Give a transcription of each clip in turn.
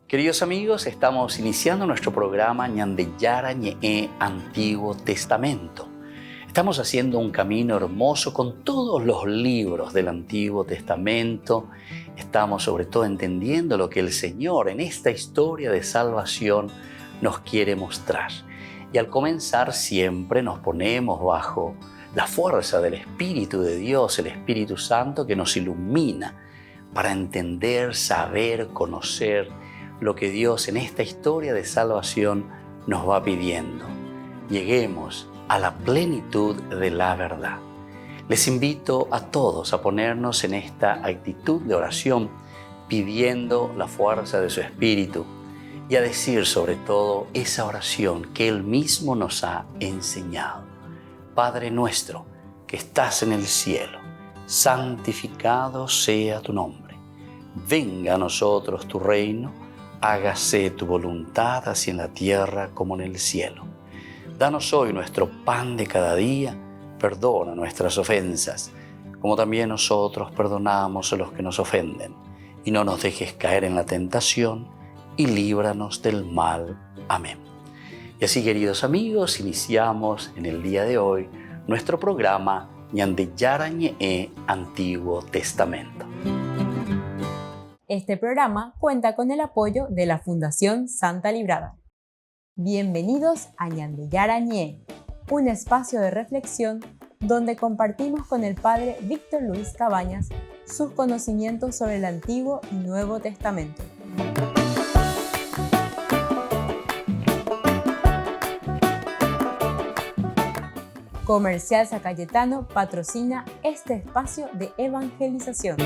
Queridos amigos, estamos iniciando nuestro programa Ñandeyara Ñe'e Antiguo Testamento. Estamos haciendo un camino hermoso con todos los libros del Antiguo Testamento. Estamos sobre todo entendiendo lo que el Señor en esta historia de salvación nos quiere mostrar. Y al comenzar siempre nos ponemos bajo la fuerza del Espíritu de Dios, el Espíritu Santo que nos ilumina para entender, saber, conocer lo que Dios en esta historia de salvación nos va pidiendo. Lleguemos a la plenitud de la verdad. Les invito a todos a ponernos en esta actitud de oración, pidiendo la fuerza de su Espíritu y a decir sobre todo esa oración que Él mismo nos ha enseñado. Padre nuestro que estás en el cielo, santificado sea tu nombre. Venga a nosotros tu reino. Hágase tu voluntad así en la tierra como en el cielo. Danos hoy nuestro pan de cada día. Perdona nuestras ofensas, como también nosotros perdonamos a los que nos ofenden. Y no nos dejes caer en la tentación, y líbranos del mal. Amén. Y así, queridos amigos, iniciamos en el día de hoy nuestro programa Ñandeyara Ñe'e Antiguo Testamento. Este programa cuenta con el apoyo de la Fundación Santa Librada. Bienvenidos a Ñandeyara Ñe'e, un espacio de reflexión donde compartimos con el Padre Víctor Luis Cabañas sus conocimientos sobre el Antiguo y Nuevo Testamento. Comercial San Cayetano patrocina este espacio de evangelización.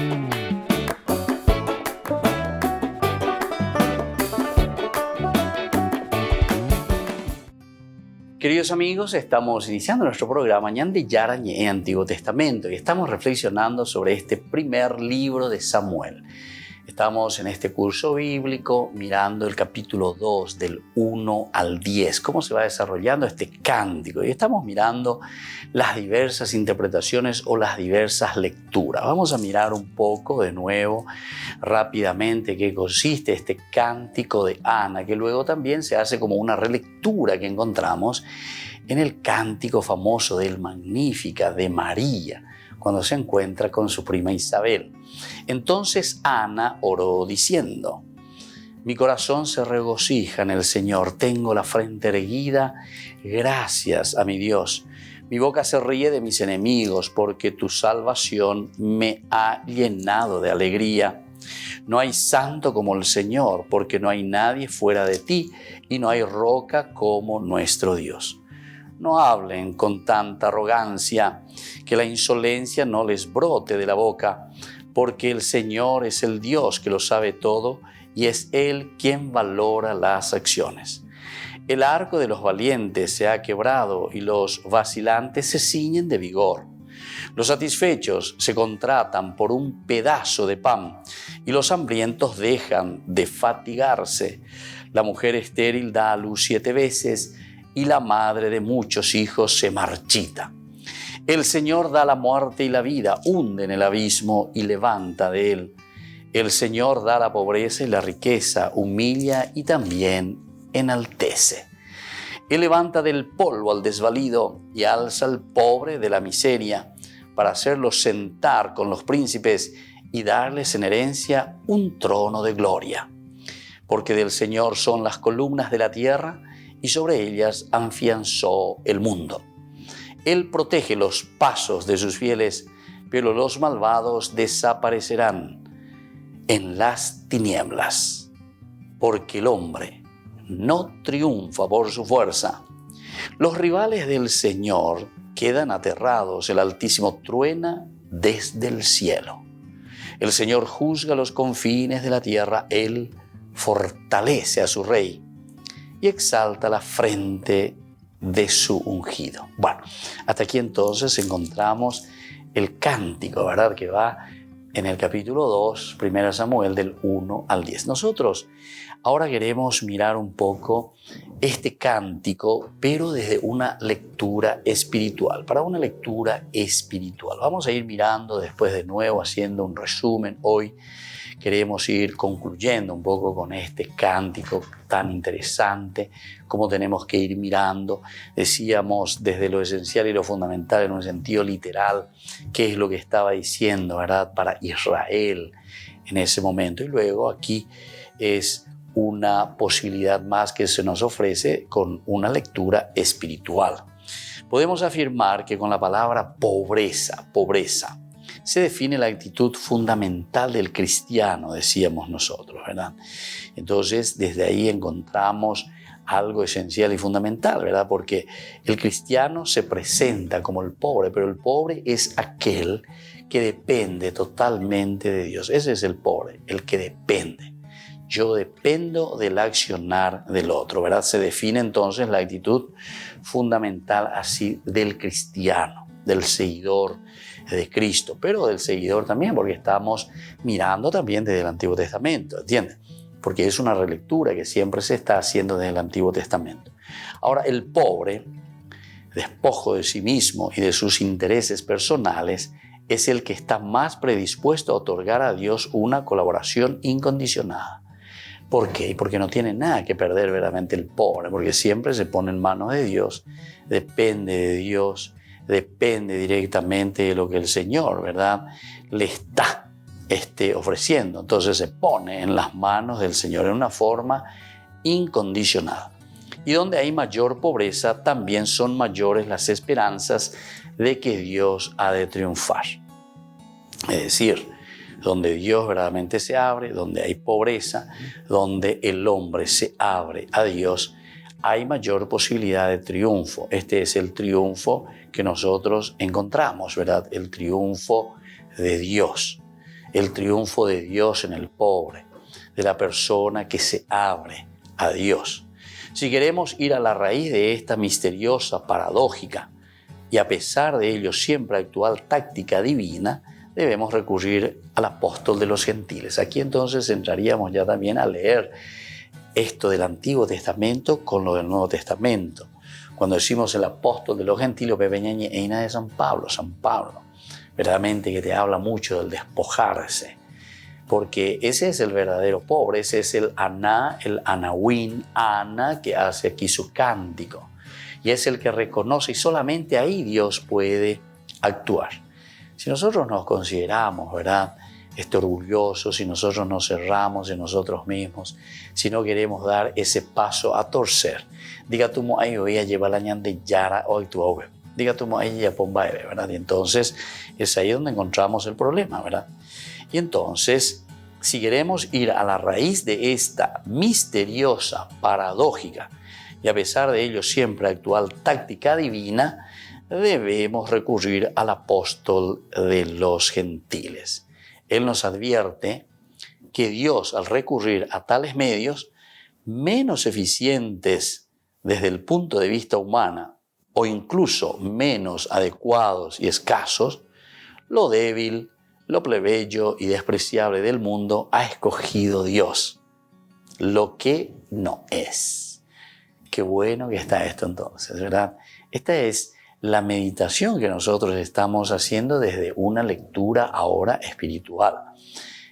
Queridos amigos, estamos iniciando nuestro programa Ñandeyara Ñe'e Antiguo Testamento y estamos reflexionando sobre este primer libro de Samuel. Estamos en este curso bíblico mirando el capítulo 2 del 1 al 10, cómo se va desarrollando este cántico, y estamos mirando las diversas interpretaciones o las diversas lecturas. Vamos a mirar un poco de nuevo rápidamente qué consiste este cántico de Ana, que luego también se hace como una relectura que encontramos en el cántico famoso del Magnífica de María, cuando se encuentra con su prima Isabel. Entonces Ana oró diciendo: mi corazón se regocija en el Señor, tengo la frente erguida, gracias a mi Dios. Mi boca se ríe de mis enemigos, porque tu salvación me ha llenado de alegría. No hay santo como el Señor, porque no hay nadie fuera de ti, y no hay roca como nuestro Dios. No hablen con tanta arrogancia, que la insolencia no les brote de la boca, porque el Señor es el Dios que lo sabe todo y es Él quien valora las acciones. El arco de los valientes se ha quebrado y los vacilantes se ciñen de vigor. Los satisfechos se contratan por un pedazo de pan y los hambrientos dejan de fatigarse. La mujer estéril da a luz 7 veces y la madre de muchos hijos se marchita. El Señor da la muerte y la vida, hunde en el abismo y levanta de él. El Señor da la pobreza y la riqueza, humilla y también enaltece. Él levanta del polvo al desvalido y alza al pobre de la miseria, para hacerlo sentar con los príncipes y darles en herencia un trono de gloria. Porque del Señor son las columnas de la tierra, y sobre ellas afianzó el mundo. Él protege los pasos de sus fieles, pero los malvados desaparecerán en las tinieblas. Porque el hombre no triunfa por su fuerza. Los rivales del Señor quedan aterrados, el Altísimo truena desde el cielo. El Señor juzga los confines de la tierra, Él fortalece a su rey y exalta la frente de su ungido. Bueno, hasta aquí entonces encontramos el cántico, ¿verdad?, que va en el capítulo 2, 1 Samuel, del 1 al 10. Nosotros ahora queremos mirar un poco este cántico, pero desde una lectura espiritual. Para una lectura espiritual, vamos a ir mirando después de nuevo, haciendo un resumen hoy, queremos ir concluyendo un poco con este cántico tan interesante, cómo tenemos que ir mirando, decíamos, desde lo esencial y lo fundamental en un sentido literal, qué es lo que estaba diciendo, ¿verdad?, para Israel en ese momento. Y luego aquí es una posibilidad más que se nos ofrece con una lectura espiritual. Podemos afirmar que con la palabra pobreza, se define la actitud fundamental del cristiano, decíamos nosotros, ¿verdad? Entonces, desde ahí encontramos algo esencial y fundamental, ¿verdad? Porque el cristiano se presenta como el pobre, pero el pobre es aquel que depende totalmente de Dios. Ese es el pobre, el que depende. Yo dependo del accionar del otro, ¿verdad? Se define entonces la actitud fundamental así del cristiano, del seguidor de Cristo, pero del seguidor también, porque estamos mirando también desde el Antiguo Testamento, ¿entiendes? Porque es una relectura que siempre se está haciendo desde el Antiguo Testamento. Ahora, el pobre, despojo de sí mismo y de sus intereses personales, es el que está más predispuesto a otorgar a Dios una colaboración incondicionada. ¿Por qué? Porque no tiene nada que perder verdaderamente el pobre, porque siempre se pone en manos de Dios, depende de Dios, depende directamente de lo que el Señor, ¿verdad?, le está ofreciendo. Entonces se pone en las manos del Señor en una forma incondicionada. Y donde hay mayor pobreza, también son mayores las esperanzas de que Dios ha de triunfar. Es decir, donde Dios verdaderamente se abre, donde hay pobreza, donde el hombre se abre a Dios, hay mayor posibilidad de triunfo. Este es el triunfo que nosotros encontramos, ¿verdad? El triunfo de Dios. El triunfo de Dios en el pobre, de la persona que se abre a Dios. Si queremos ir a la raíz de esta misteriosa, paradójica y a pesar de ello siempre actual táctica divina, debemos recurrir al apóstol de los gentiles. Aquí entonces entraríamos ya también a leer esto del Antiguo Testamento con lo del Nuevo Testamento. Cuando decimos el apóstol de los gentiles, Pepeñañeina de San Pablo, verdaderamente que te habla mucho del despojarse, porque ese es el verdadero pobre, ese es el Aná, el Anahuín, Ana, que hace aquí su cántico, y es el que reconoce, y solamente ahí Dios puede actuar. Si nosotros nos consideramos, ¿verdad?, orgullosos, si nosotros nos cerramos en nosotros mismos, si no queremos dar ese paso a torcer, diga tú ahí voy a llevar la ñande yara o tu ove, diga tú ahí ya pomba, ¿verdad? Y entonces es ahí donde encontramos el problema, ¿verdad? Y entonces, si queremos ir a la raíz de esta misteriosa, paradójica y a pesar de ello siempre actual táctica divina, debemos recurrir al apóstol de los gentiles. Él nos advierte que Dios, al recurrir a tales medios, menos eficientes desde el punto de vista humano o incluso menos adecuados y escasos, lo débil, lo plebeyo y despreciable del mundo ha escogido Dios, lo que no es. Qué bueno que está esto entonces, ¿verdad? Esta es la meditación que nosotros estamos haciendo desde una lectura ahora espiritual.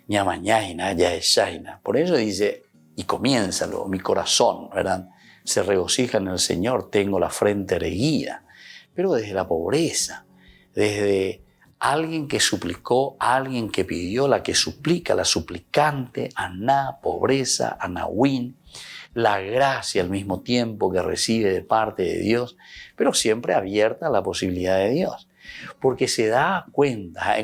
Ñamañaina, yaeshaina. Por eso dice, y comiénzalo, mi corazón, ¿verdad?, se regocija en el Señor, tengo la frente erguida. Pero desde la pobreza, desde alguien que suplicó, alguien que pidió, la que suplica, la suplicante, Aná, pobreza, Anahuín, la gracia al mismo tiempo que recibe de parte de Dios, pero siempre abierta a la posibilidad de Dios, porque se da cuenta,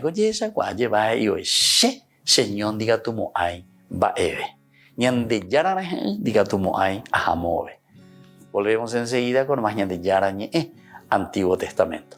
Señor diga tu moai, va eve, ñande yarane diga tu moai, ajamove. Volvemos enseguida con más ñande yarañe, Antiguo Testamento.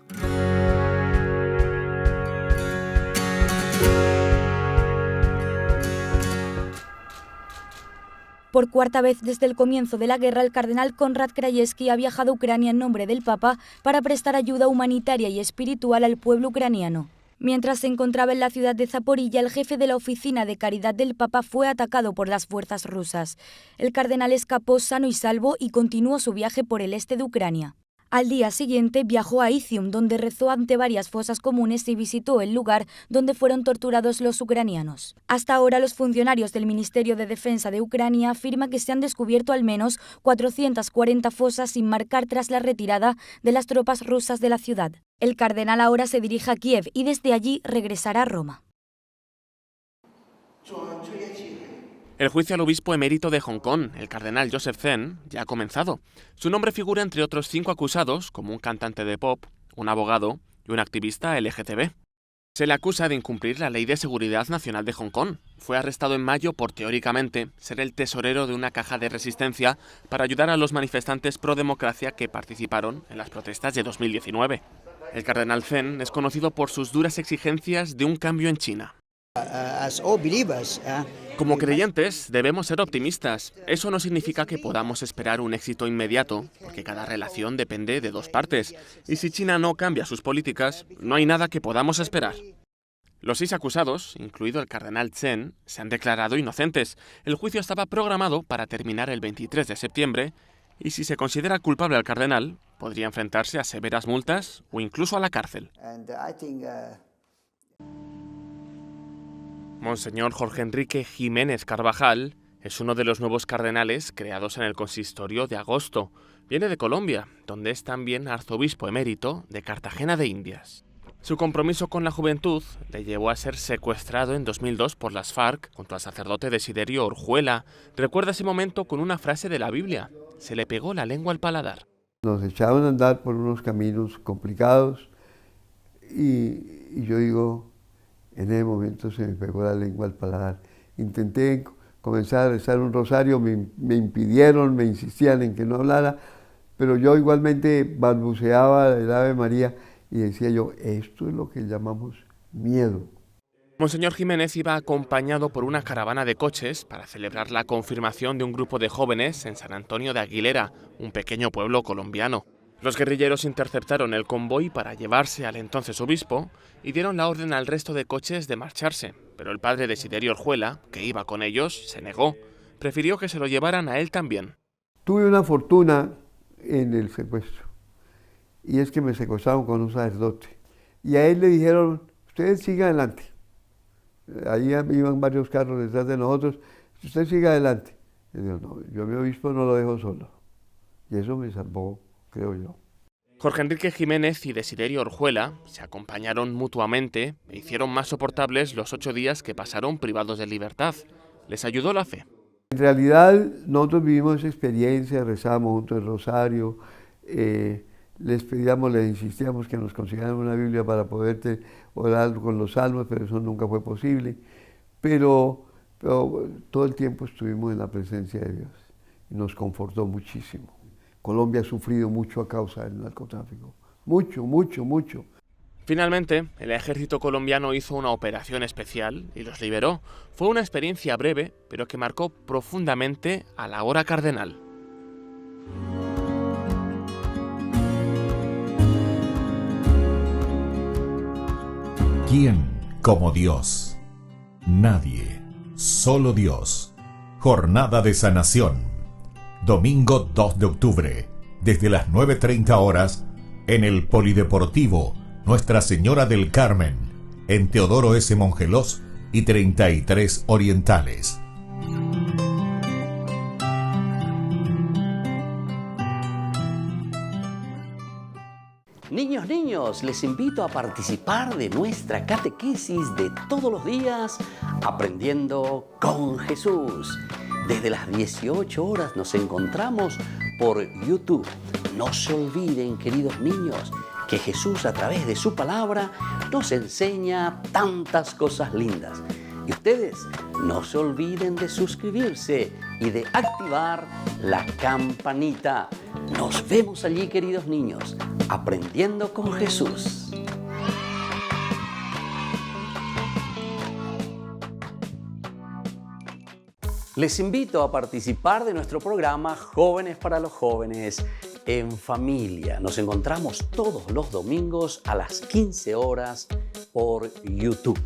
Por cuarta vez desde el comienzo de la guerra, el cardenal Konrad Krajewski ha viajado a Ucrania en nombre del Papa para prestar ayuda humanitaria y espiritual al pueblo ucraniano. Mientras se encontraba en la ciudad de Zaporilla, el jefe de la oficina de caridad del Papa fue atacado por las fuerzas rusas. El cardenal escapó sano y salvo y continuó su viaje por el este de Ucrania. Al día siguiente viajó a Izium, donde rezó ante varias fosas comunes y visitó el lugar donde fueron torturados los ucranianos. Hasta ahora, los funcionarios del Ministerio de Defensa de Ucrania afirman que se han descubierto al menos 440 fosas sin marcar tras la retirada de las tropas rusas de la ciudad. El cardenal ahora se dirige a Kiev y desde allí regresará a Roma. El juicio al obispo emérito de Hong Kong, el cardenal Joseph Zen, ya ha comenzado. Su nombre figura entre otros 5 acusados, como un cantante de pop, un abogado y un activista LGTB. Se le acusa de incumplir la Ley de Seguridad Nacional de Hong Kong. Fue arrestado en mayo por, teóricamente, ser el tesorero de una caja de resistencia para ayudar a los manifestantes pro-democracia que participaron en las protestas de 2019. El cardenal Zen es conocido por sus duras exigencias de un cambio en China. Como creyentes, debemos ser optimistas. Eso no significa que podamos esperar un éxito inmediato, porque cada relación depende de 2 partes. Y si China no cambia sus políticas, no hay nada que podamos esperar. Los 6 acusados, incluido el cardenal Chen, se han declarado inocentes. El juicio estaba programado para terminar el 23 de septiembre, y si se considera culpable al cardenal, podría enfrentarse a severas multas o incluso a la cárcel. Monseñor Jorge Enrique Jiménez Carvajal es uno de los nuevos cardenales creados en el consistorio de agosto. Viene de Colombia, donde es también arzobispo emérito de Cartagena de Indias. Su compromiso con la juventud le llevó a ser secuestrado en 2002 por las FARC junto al sacerdote Desiderio Orjuela. Recuerda ese momento con una frase de la Biblia: se le pegó la lengua al paladar. Nos echaban a andar por unos caminos complicados y yo digo, en ese momento se me pegó la lengua al paladar. Intenté comenzar a rezar un rosario, me impidieron, me insistían en que no hablara, pero yo igualmente balbuceaba el Ave María y decía yo, esto es lo que llamamos miedo. Monseñor Jiménez iba acompañado por una caravana de coches para celebrar la confirmación de un grupo de jóvenes en San Antonio de Aguilera, un pequeño pueblo colombiano. Los guerrilleros interceptaron el convoy para llevarse al entonces obispo y dieron la orden al resto de coches de marcharse, pero el padre Desiderio Orjuela, que iba con ellos, se negó. Prefirió que se lo llevaran a él también. Tuve una fortuna en el secuestro, y es que me secuestraron con un sacerdote, y a él le dijeron, usted siga adelante. Ahí iban varios carros detrás de nosotros, usted siga adelante. Y yo, no, yo a mi obispo no lo dejo solo, y eso me salvó, creo yo. Jorge Enrique Jiménez y Desiderio Orjuela se acompañaron mutuamente e hicieron más soportables los 8 días que pasaron privados de libertad. Les ayudó la fe. En realidad nosotros vivimos esa experiencia, rezábamos juntos el rosario, les pedíamos, les insistíamos que nos consiguieran una Biblia para poder orar con los salmos, pero eso nunca fue posible. Pero todo el tiempo estuvimos en la presencia de Dios y nos confortó muchísimo. Colombia ha sufrido mucho a causa del narcotráfico. Mucho, mucho, mucho. Finalmente, el ejército colombiano hizo una operación especial y los liberó. Fue una experiencia breve, pero que marcó profundamente a la hora cardenal. ¿Quién como Dios? Nadie, solo Dios. Jornada de sanación. Domingo 2 de octubre, desde las 9:30 horas, en el Polideportivo Nuestra Señora del Carmen, en Teodoro S. Mongelós y 33 Orientales. Niños, les invito a participar de nuestra catequesis de todos los días, Aprendiendo con Jesús. Desde las 18 horas nos encontramos por YouTube. No se olviden, queridos niños, que Jesús a través de su palabra nos enseña tantas cosas lindas. Y ustedes no se olviden de suscribirse y de activar la campanita. Nos vemos allí, queridos niños, Aprendiendo con Jesús. Les invito a participar de nuestro programa Jóvenes para los Jóvenes en Familia. Nos encontramos todos los domingos a las 15 horas por YouTube.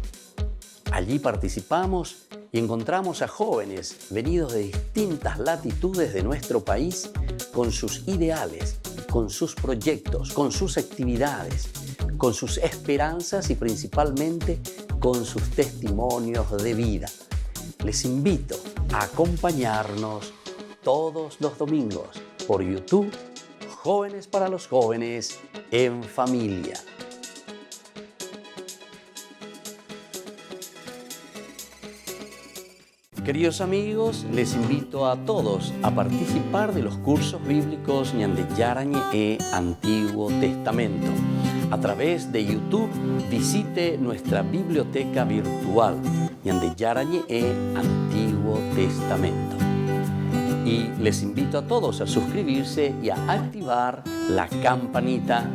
Allí participamos y encontramos a jóvenes venidos de distintas latitudes de nuestro país con sus ideales, con sus proyectos, con sus actividades, con sus esperanzas y principalmente con sus testimonios de vida. Les invito a acompañarnos todos los domingos por YouTube, Jóvenes para los Jóvenes en Familia. Queridos amigos, les invito a todos a participar de los cursos bíblicos Ñande Yarañe Antiguo Testamento. A través de YouTube, visite nuestra biblioteca virtual Ñande Yarañe Antiguo Testamento. Y les invito a todos a suscribirse y a activar la campanita.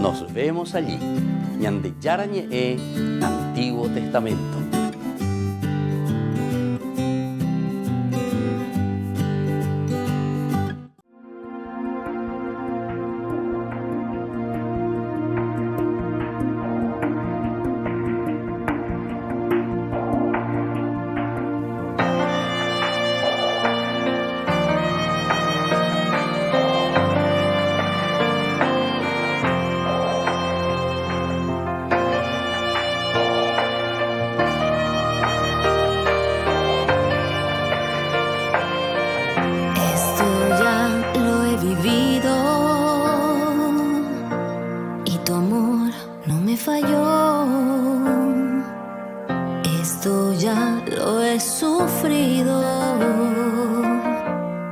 Nos vemos allí. Ñande Yarañe Antiguo Testamento. Esto ya lo he sufrido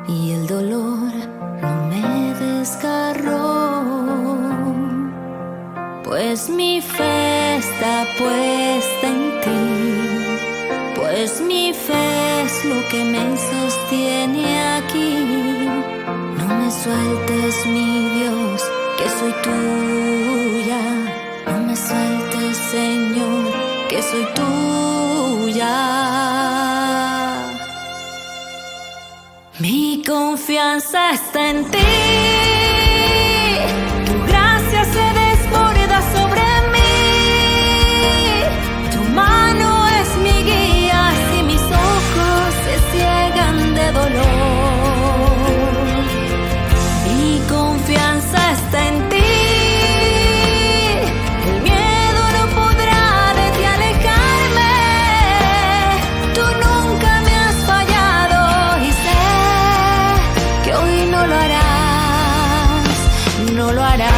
y el dolor no me desgarró, pues mi fe está puesta en ti, pues mi fe es lo que me sostiene aquí. No me sueltes, mi Dios, que soy tuya. No me sueltes, Señor, que soy tuya. Mi confianza está en ti. Tu gracia se desborda sobre mí. Tu mano es mi guía si mis ojos se ciegan de dolor. Mi confianza está en ti. No lo harás.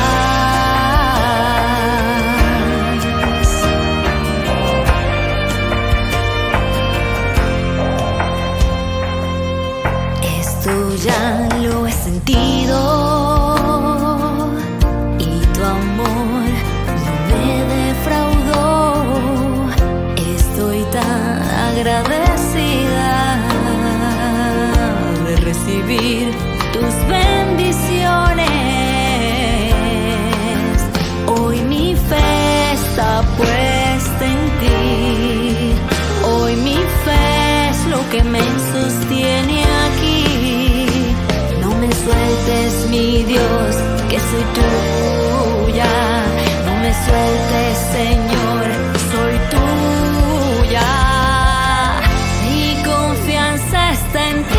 Esto ya lo he sentido y tu amor no me defraudó. Estoy tan agradecida de recibir tus bendiciones. Hoy mi fe está puesta en ti. Hoy mi fe es lo que me sostiene aquí. No me sueltes, mi Dios, que soy tuya. No me sueltes, Señor, soy tuya. Mi confianza está en ti.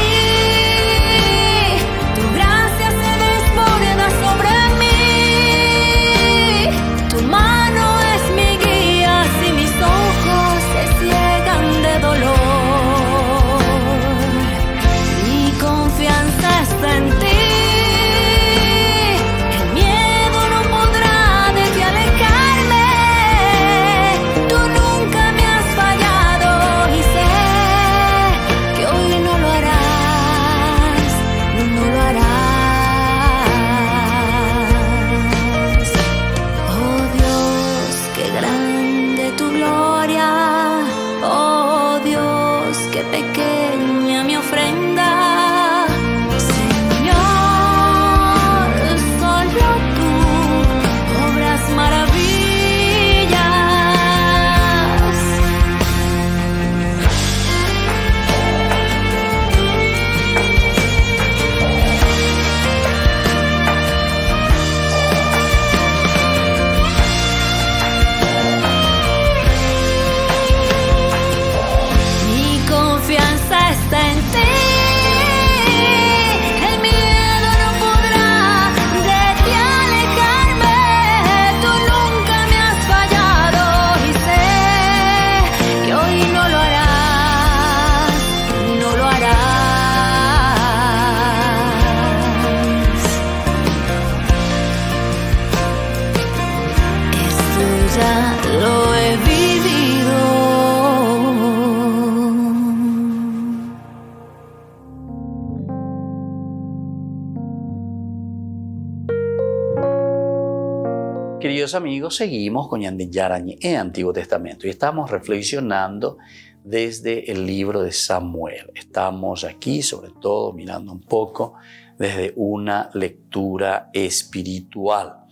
Queridos amigos, seguimos con Ñande Yarañe en Antiguo Testamento y estamos reflexionando desde el libro de Samuel. Estamos aquí, sobre todo, mirando un poco desde una lectura espiritual.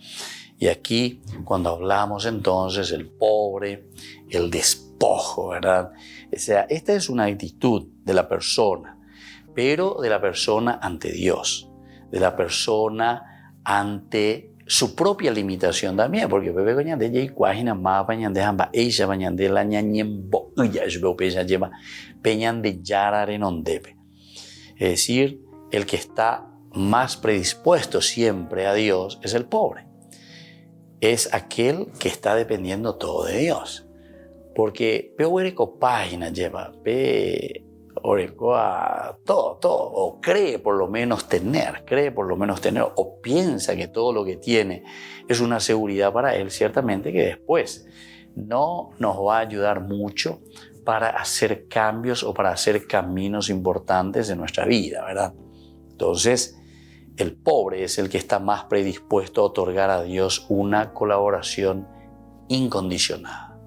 Y aquí, cuando hablamos entonces del pobre, el despojo, ¿verdad? O sea, esta es una actitud de la persona, pero de la persona ante Dios, de la persona ante su propia limitación también, porque bebé coñande ya cuágina más pañande hamba ella bañande la ñañembo ya es veo peña lleva peñande yarare non debe. Es decir, el que está más predispuesto siempre a Dios es el pobre. Es aquel que está dependiendo todo de Dios. Porque pe oreco página lleva, pe oreco a todo, o cree por lo menos tener, o piensa que todo lo que tiene es una seguridad para él, ciertamente que después no nos va a ayudar mucho para hacer cambios o para hacer caminos importantes en nuestra vida, ¿verdad? Entonces, el pobre es el que está más predispuesto a otorgar a Dios una colaboración incondicionada.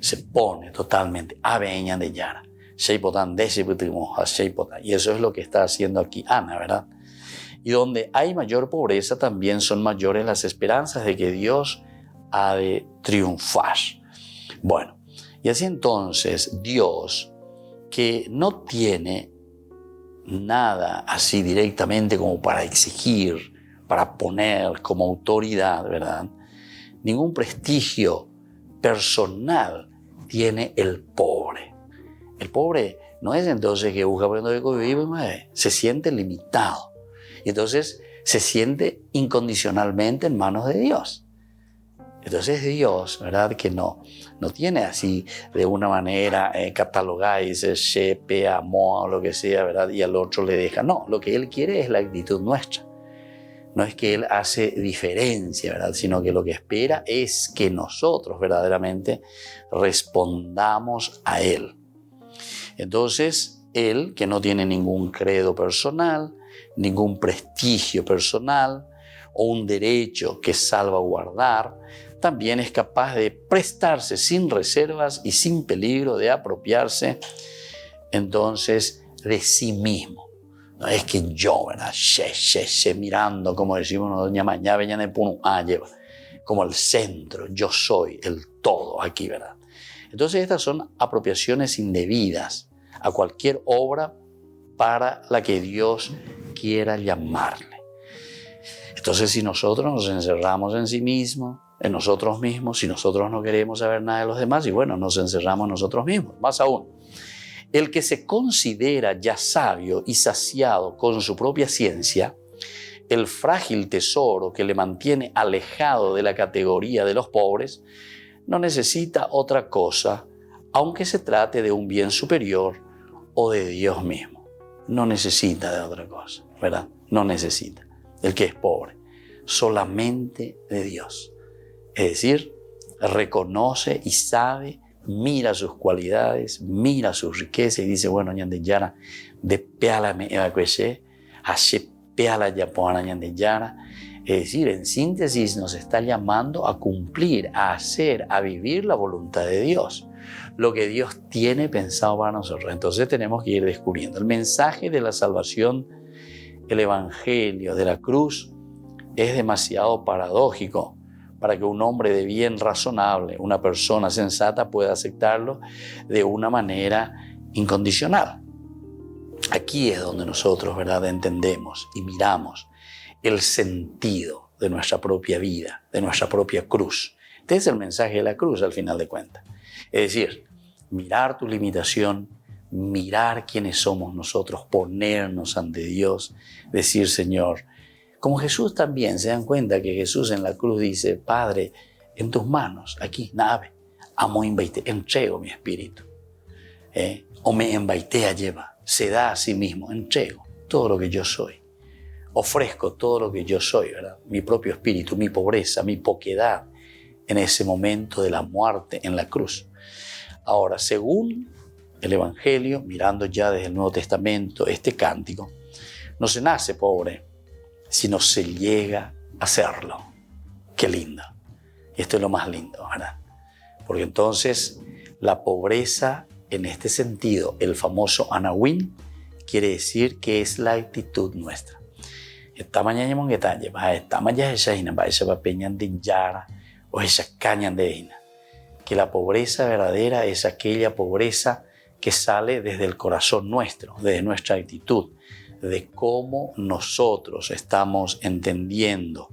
Se pone totalmente a veña de Yara. Y eso es lo que está haciendo aquí Ana, ¿verdad? Y donde hay mayor pobreza también son mayores las esperanzas de que Dios ha de triunfar. Bueno, y así entonces Dios, que no tiene nada así directamente como para exigir, para poner como autoridad, ¿verdad? Ningún prestigio personal tiene el pobre. El pobre no es entonces que busca por donde vive, se siente limitado. Y entonces se siente incondicionalmente en manos de Dios. Entonces Dios, ¿verdad? Que no tiene así de una manera catalogada y dice shepe, amor o lo que sea, ¿verdad? Y al otro le deja. No, lo que Él quiere es la actitud nuestra. No es que Él hace diferencia, ¿verdad? Sino que lo que espera es que nosotros verdaderamente respondamos a Él. Entonces, Él, que no tiene ningún credo personal, ningún prestigio personal o un derecho que salvaguardar, también es capaz de prestarse sin reservas y sin peligro de apropiarse entonces de sí mismo. No es que yo, ¿verdad? Mirando, como decimos, como el centro, yo soy el todo aquí, ¿verdad? Entonces estas son apropiaciones indebidas a cualquier obra para la que Dios quiera llamarle. Entonces, si nosotros nos encerramos en sí mismos, en nosotros mismos, si nosotros no queremos saber nada de los demás, y bueno, nos encerramos nosotros mismos. Más aún, el que se considera ya sabio y saciado con su propia ciencia, el frágil tesoro que le mantiene alejado de la categoría de los pobres, no necesita otra cosa, aunque se trate de un bien superior o de Dios mismo. No necesita de otra cosa, ¿verdad? No necesita. El que es pobre, solamente de Dios. Es decir, reconoce y sabe, mira sus cualidades, mira sus riquezas y dice, bueno, ñande yara, de peala me evacué, hace peala yapona ñande yara. Es decir, en síntesis nos está llamando a cumplir, a hacer, a vivir la voluntad de Dios, lo que Dios tiene pensado para nosotros. Entonces tenemos que ir descubriendo. El mensaje de la salvación, el evangelio de la cruz, es demasiado paradójico para que un hombre de bien razonable, una persona sensata, pueda aceptarlo de una manera incondicional. Aquí es donde nosotros, ¿verdad?, entendemos y miramos el sentido de nuestra propia vida, de nuestra propia cruz. Este es el mensaje de la cruz al final de cuentas. Es decir, mirar tu limitación, mirar quiénes somos nosotros, ponernos ante Dios, decir, Señor, como Jesús también, se dan cuenta que Jesús en la cruz dice, Padre, en tus manos, aquí, nave, amo invaite, entrego mi espíritu. O me invaitea lleva, se da a sí mismo, entrego todo lo que yo soy. Ofrezco todo lo que yo soy, ¿verdad? Mi propio espíritu, mi pobreza, mi poquedad en ese momento de la muerte en la cruz. Ahora, según el Evangelio, mirando ya desde el Nuevo Testamento este cántico, no se nace pobre, sino se llega a serlo. Qué lindo. Y esto es lo más lindo, ¿verdad? Porque entonces la pobreza, en este sentido, el famoso Anawin, quiere decir que es la actitud nuestra. Esta mañana que la pobreza verdadera es aquella pobreza que sale desde el corazón nuestro, desde nuestra actitud, de cómo nosotros estamos entendiendo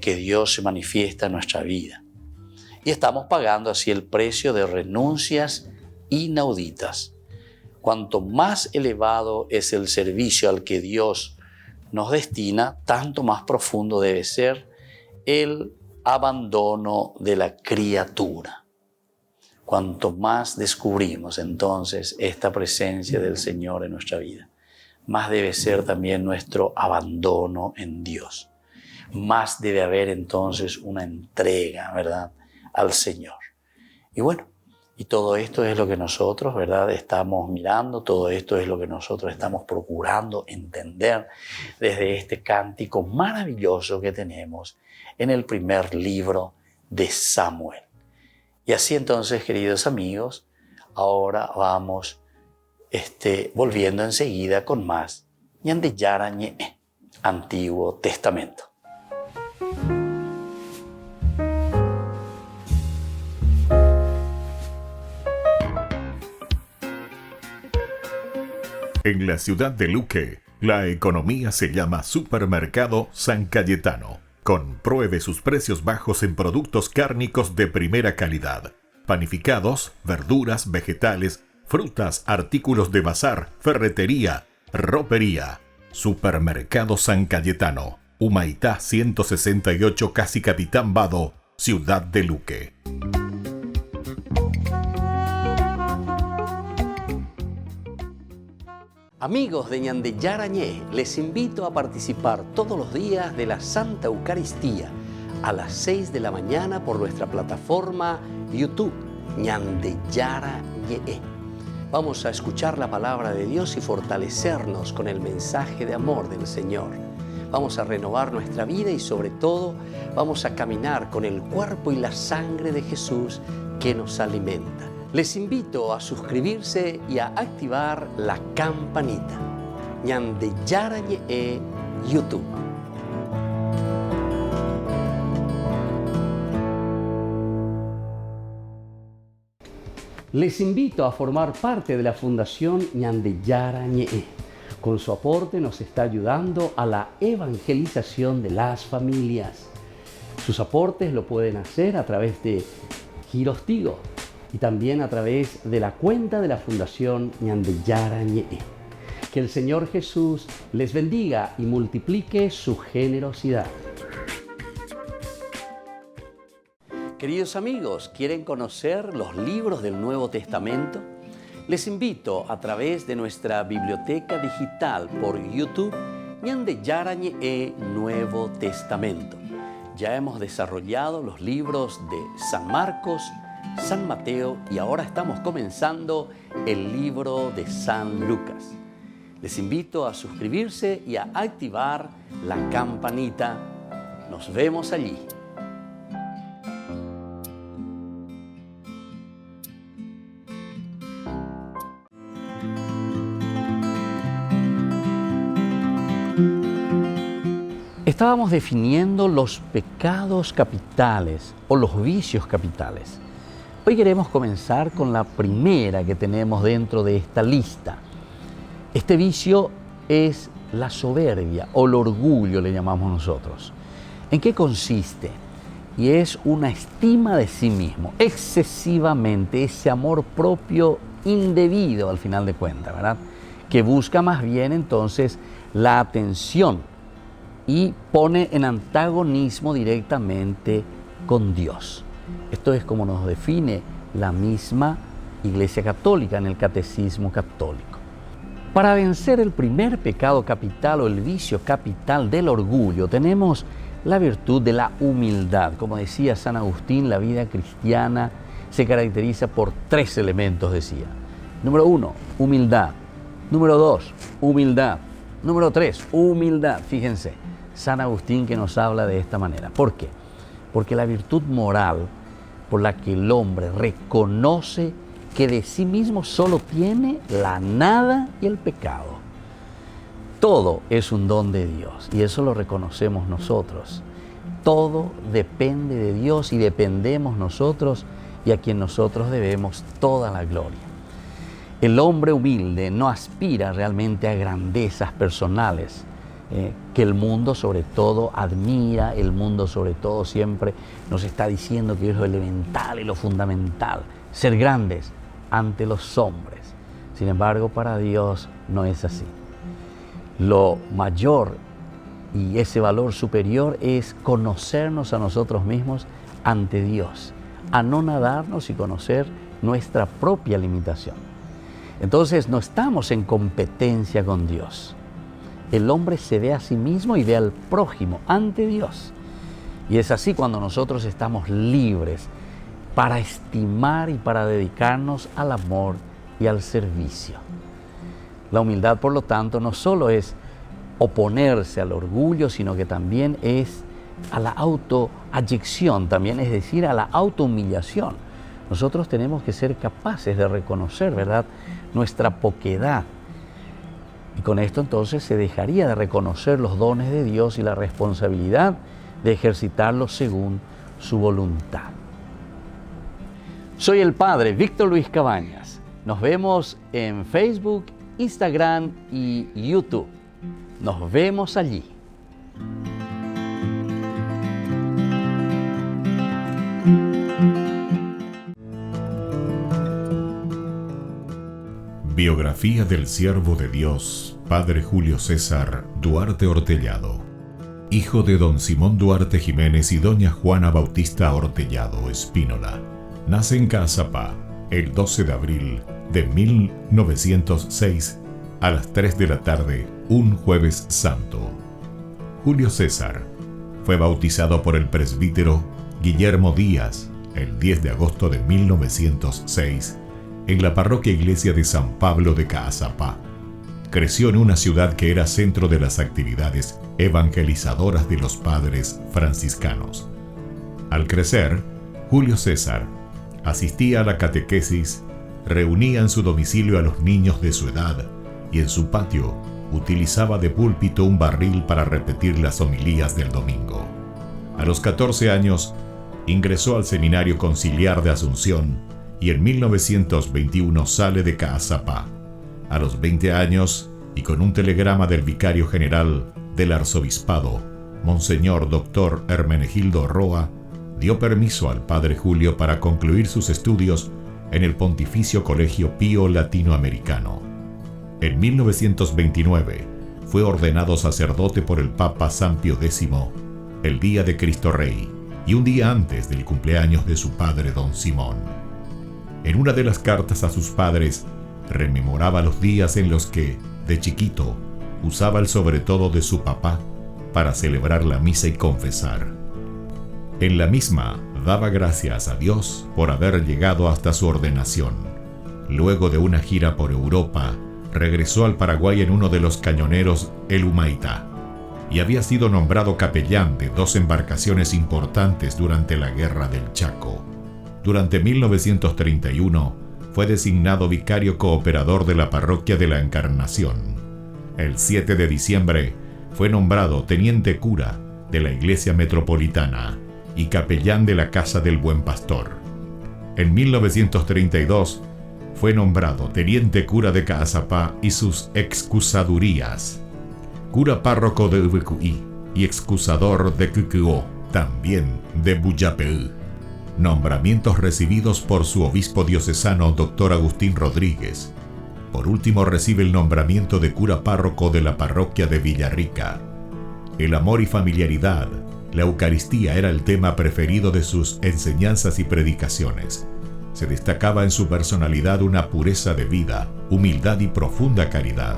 que Dios se manifiesta en nuestra vida. Y estamos pagando así el precio de renuncias inauditas. Cuanto más elevado es el servicio al que Dios nos destina, tanto más profundo debe ser el abandono de la criatura. Cuanto más descubrimos entonces esta presencia del Señor en nuestra vida, más debe ser también nuestro abandono en Dios. Más debe haber entonces una entrega, ¿verdad?, al Señor. Y bueno, y todo esto es lo que nosotros, ¿verdad?, estamos mirando, todo esto es lo que nosotros estamos procurando entender desde este cántico maravilloso que tenemos en el primer libro de Samuel. Y así entonces, queridos amigos, ahora vamos volviendo enseguida con más Ñande Yara Ñe'e, Antiguo Testamento. En la ciudad de Luque, la economía se llama Supermercado San Cayetano. Compruebe sus precios bajos en productos cárnicos de primera calidad. Panificados, verduras, vegetales, frutas, artículos de bazar, ferretería, ropería. Supermercado San Cayetano, Humaitá 168, Casi Capitán Vado, ciudad de Luque. Amigos de Ñande Yara Ñe'e, les invito a participar todos los días de la Santa Eucaristía a las 6 de la mañana por nuestra plataforma YouTube, Ñande Yara Ñe'e. Vamos a escuchar la palabra de Dios y fortalecernos con el mensaje de amor del Señor. Vamos a renovar nuestra vida y sobre todo vamos a caminar con el cuerpo y la sangre de Jesús que nos alimenta. Les invito a suscribirse y a activar la campanita. Ñande Yara Ñe'e YouTube. Les invito a formar parte de la Fundación Ñande Yara Ñe'e. Con su aporte nos está ayudando a la evangelización de las familias. Sus aportes lo pueden hacer a través de Giros Tigo y también a través de la cuenta de la Fundación Ñande Yara Ñe'e. Que el Señor Jesús les bendiga y multiplique su generosidad. Queridos amigos, ¿quieren conocer los libros del Nuevo Testamento? Les invito a través de nuestra biblioteca digital por YouTube, Ñande Yara Ñe'e Nuevo Testamento. Ya hemos desarrollado los libros de San Marcos, San Mateo y ahora estamos comenzando el libro de San Lucas. Les invito a suscribirse y a activar la campanita. Nos vemos allí. Estábamos definiendo los pecados capitales o los vicios capitales. Hoy queremos comenzar con la primera que tenemos dentro de esta lista. Este vicio es la soberbia o el orgullo, le llamamos nosotros. ¿En qué consiste? Y es una estima de sí mismo, excesivamente, ese amor propio indebido al final de cuentas, ¿verdad? Que busca más bien entonces la atención y pone en antagonismo directamente con Dios. Esto es como nos define la misma Iglesia Católica en el Catecismo Católico. Para vencer el primer pecado capital o el vicio capital del orgullo, tenemos la virtud de la humildad. Como decía San Agustín, la vida cristiana se caracteriza por 3 elementos, decía. Número 1, humildad. Número 2, humildad. Número 3, humildad. Fíjense, San Agustín que nos habla de esta manera. ¿Por qué? porque la virtud moral por la que el hombre reconoce que de sí mismo solo tiene la nada y el pecado. Todo es un don de Dios y eso lo reconocemos nosotros. Todo depende de Dios y dependemos nosotros y a quien nosotros debemos toda la gloria. El hombre humilde no aspira realmente a grandezas personales, que el mundo sobre todo admira, el mundo sobre todo siempre nos está diciendo que es lo elemental y lo fundamental, ser grandes ante los hombres. Sin embargo, para Dios no es así. Lo mayor y ese valor superior es conocernos a nosotros mismos ante Dios, anonadarnos y conocer nuestra propia limitación. Entonces no estamos en competencia con Dios. El hombre se ve a sí mismo y ve al prójimo ante Dios. Y es así cuando nosotros estamos libres para estimar y para dedicarnos al amor y al servicio. La humildad, por lo tanto, no solo es oponerse al orgullo, sino que también es a la autoayección, también es decir, a la autohumillación. Nosotros tenemos que ser capaces de reconocer, ¿verdad?, nuestra poquedad. Y con esto entonces se dejaría de reconocer los dones de Dios y la responsabilidad de ejercitarlos según su voluntad. Soy el Padre Víctor Luis Cabañas. Nos vemos en Facebook, Instagram y YouTube. Nos vemos allí. Biografía del siervo de Dios, Padre Julio César Duarte Ortellado, hijo de don Simón Duarte Jiménez y doña Juana Bautista Ortellado Espínola. Nace en Caazapá el 12 de abril de 1906 a las 3 de la tarde, un jueves santo. Julio César fue bautizado por el presbítero Guillermo Díaz el 10 de agosto de 1906 en la parroquia Iglesia de San Pablo de Caazapá. Creció en una ciudad que era centro de las actividades evangelizadoras de los padres franciscanos. Al crecer, Julio César asistía a la catequesis, reunía en su domicilio a los niños de su edad y en su patio utilizaba de púlpito un barril para repetir las homilías del domingo. A los 14 años ingresó al Seminario Conciliar de Asunción y en 1921 sale de Caazapá. A los 20 años, y con un telegrama del vicario general del arzobispado, Monseñor Dr. Hermenegildo Roa, dio permiso al padre Julio para concluir sus estudios en el Pontificio Colegio Pío Latinoamericano. En 1929 fue ordenado sacerdote por el Papa San Pío X, el día de Cristo Rey, y un día antes del cumpleaños de su padre don Simón. En una de las cartas a sus padres, rememoraba los días en los que, de chiquito, usaba el sobretodo de su papá para celebrar la misa y confesar. En la misma, daba gracias a Dios por haber llegado hasta su ordenación. Luego de una gira por Europa, regresó al Paraguay en uno de los cañoneros El Humaitá y había sido nombrado capellán de 2 embarcaciones importantes durante la Guerra del Chaco. Durante 1931 fue designado vicario cooperador de la parroquia de la Encarnación. El 7 de diciembre fue nombrado teniente cura de la Iglesia Metropolitana y capellán de la Casa del Buen Pastor. En 1932 fue nombrado teniente cura de Caazapá y sus excusadurías, cura párroco de Ubecuí y excusador de Cucuó, también de Buyapeú. Nombramientos recibidos por su obispo diocesano Dr. Agustín Rodríguez. Por último recibe el nombramiento de cura párroco de la parroquia de Villarrica. El amor y familiaridad, la Eucaristía era el tema preferido de sus enseñanzas y predicaciones. Se destacaba en su personalidad una pureza de vida, humildad y profunda caridad.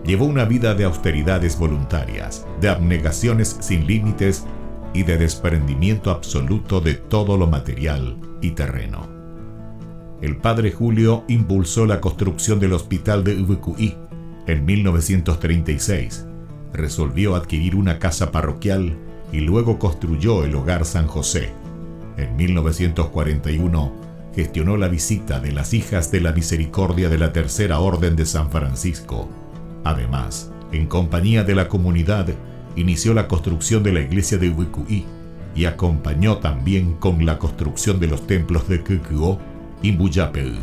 Llevó una vida de austeridades voluntarias, de abnegaciones sin límites y de desprendimiento absoluto de todo lo material y terreno. El padre Julio impulsó la construcción del hospital de Ubecuí. En 1936 resolvió adquirir una casa parroquial y luego construyó el Hogar San José. En 1941 gestionó la visita de las Hijas de la Misericordia de la Tercera Orden de San Francisco. Además, en compañía de la comunidad, inició la construcción de la iglesia de Ubicuí y acompañó también con la construcción de los templos de Kukuo y Mbuyapel.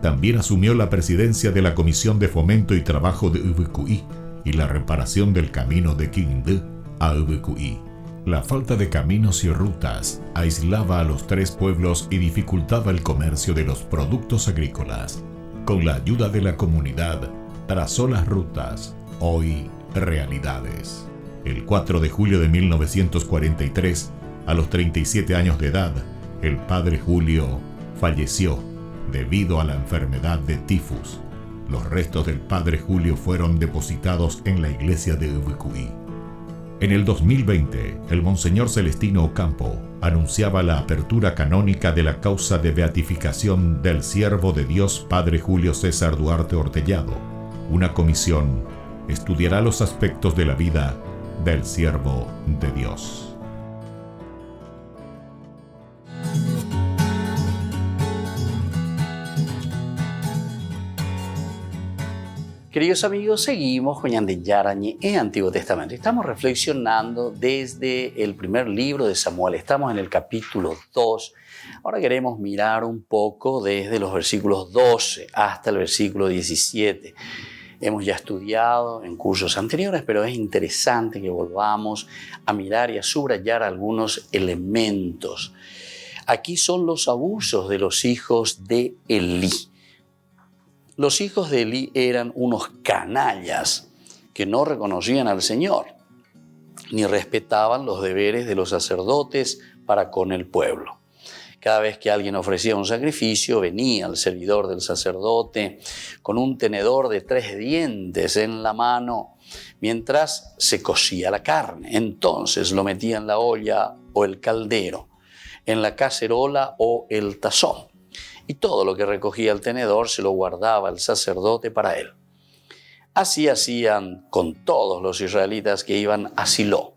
También asumió la presidencia de la Comisión de Fomento y Trabajo de Ubicuí y la reparación del camino de Quindé a Ubicuí. La falta de caminos y rutas aislaba a los tres pueblos y dificultaba el comercio de los productos agrícolas. Con la ayuda de la comunidad, trazó las rutas, hoy realidades. El 4 de julio de 1943, a los 37 años de edad, el padre Julio falleció debido a la enfermedad de tifus. Los restos del padre Julio fueron depositados en la iglesia de Ubicuí. En el 2020, el Monseñor Celestino Ocampo anunciaba la apertura canónica de la causa de beatificación del siervo de Dios Padre Julio César Duarte Ortellado. Una comisión estudiará los aspectos de la vida del siervo de Dios. Queridos amigos, seguimos con Ñande Yarañe en Antiguo Testamento. Estamos reflexionando desde el primer libro de Samuel. Estamos en el capítulo 2. Ahora queremos mirar un poco desde los versículos 12 hasta el versículo 17. Hemos ya estudiado en cursos anteriores, pero es interesante que volvamos a mirar y a subrayar algunos elementos. Aquí son los abusos de los hijos de Elí. Los hijos de Elí eran unos canallas que no reconocían al Señor, ni respetaban los deberes de los sacerdotes para con el pueblo. Cada vez que alguien ofrecía un sacrificio, venía el servidor del sacerdote con un tenedor de 3 dientes en la mano mientras se cocía la carne. Entonces lo metía en la olla o el caldero, en la cacerola o el tazón. Y todo lo que recogía el tenedor se lo guardaba el sacerdote para él. Así hacían con todos los israelitas que iban a Silo.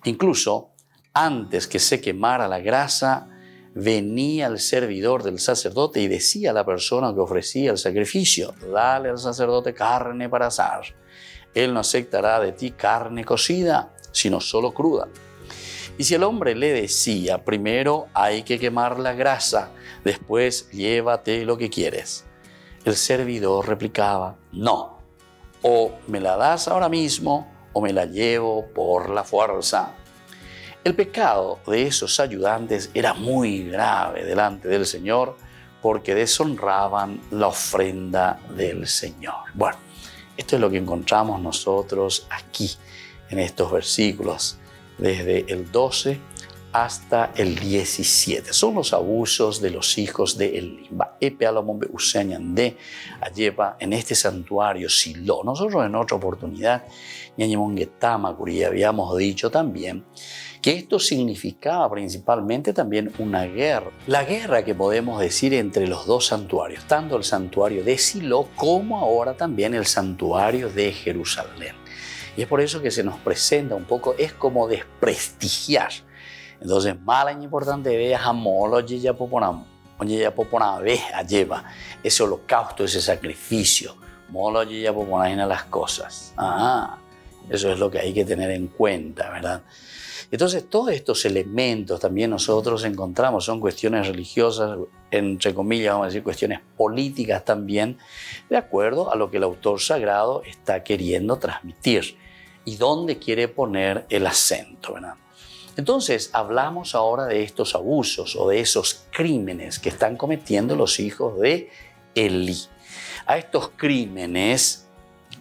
Incluso antes que se quemara la grasa, venía el servidor del sacerdote y decía a la persona que ofrecía el sacrificio: dale al sacerdote carne para asar. Él no aceptará de ti carne cocida, sino solo cruda. Y si el hombre le decía: primero hay que quemar la grasa, después llévate lo que quieres, el servidor replicaba: no, o me la das ahora mismo o me la llevo por la fuerza. El pecado de esos ayudantes era muy grave delante del Señor porque deshonraban la ofrenda del Señor. Bueno, esto es lo que encontramos nosotros aquí en estos versículos, desde el 12 hasta el 17. Son los abusos de los hijos de Elí. En este santuario Silo. Nosotros en otra oportunidad habíamos dicho también que esto significaba principalmente también una guerra. La guerra que podemos decir entre los dos santuarios, tanto el santuario de Silo como ahora también el santuario de Jerusalén. Y es por eso que se nos presenta un poco, es como desprestigiar. Entonces, mala y importante veas amor, lleva ese holocausto, ese sacrificio, las cosas. Eso es lo que hay que tener en cuenta, ¿verdad? Entonces, todos estos elementos también nosotros encontramos, son cuestiones religiosas, entre comillas, vamos a decir, cuestiones políticas también, de acuerdo a lo que el autor sagrado está queriendo transmitir y dónde quiere poner el acento, ¿verdad? Entonces, hablamos ahora de estos abusos o de esos crímenes que están cometiendo los hijos de Elí. A estos crímenes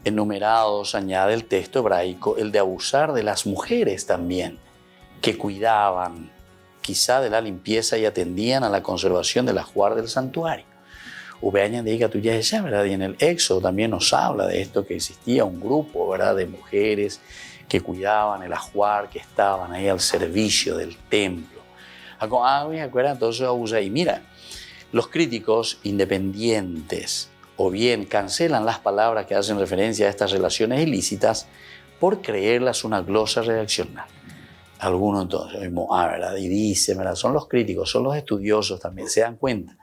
enumerados añade el texto hebraico el de abusar de las mujeres también, que cuidaban quizá de la limpieza y atendían a la conservación del ajuar del santuario. ¿Verdad? Y en el Éxodo también nos habla de esto, que existía un grupo, ¿verdad?, de mujeres que cuidaban el ajuar, que estaban ahí al servicio del templo. Entonces, y mira, los críticos independientes o bien cancelan las palabras que hacen referencia a estas relaciones ilícitas por creerlas una glosa redaccional. Algunos entonces, ¿verdad? Y dicen, ¿verdad? Son los críticos, son los estudiosos también, se dan cuenta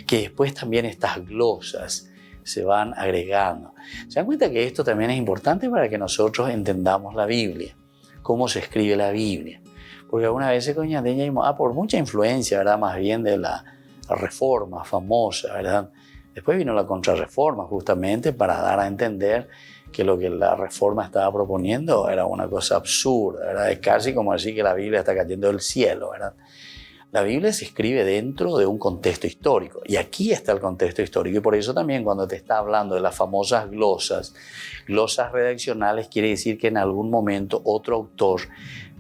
que después también estas glosas se van agregando. Se dan cuenta que esto también es importante para que nosotros entendamos la Biblia, cómo se escribe la Biblia. Porque algunas veces con Ñandeña, por mucha influencia, ¿verdad? Más bien de la Reforma famosa, ¿verdad? Después vino la Contrarreforma justamente para dar a entender que lo que la Reforma estaba proponiendo era una cosa absurda, ¿verdad? Es casi como decir que la Biblia está cayendo del cielo, ¿verdad? La Biblia se escribe dentro de un contexto histórico, y aquí está el contexto histórico, y por eso también cuando te está hablando de las famosas glosas redaccionales, quiere decir que en algún momento otro autor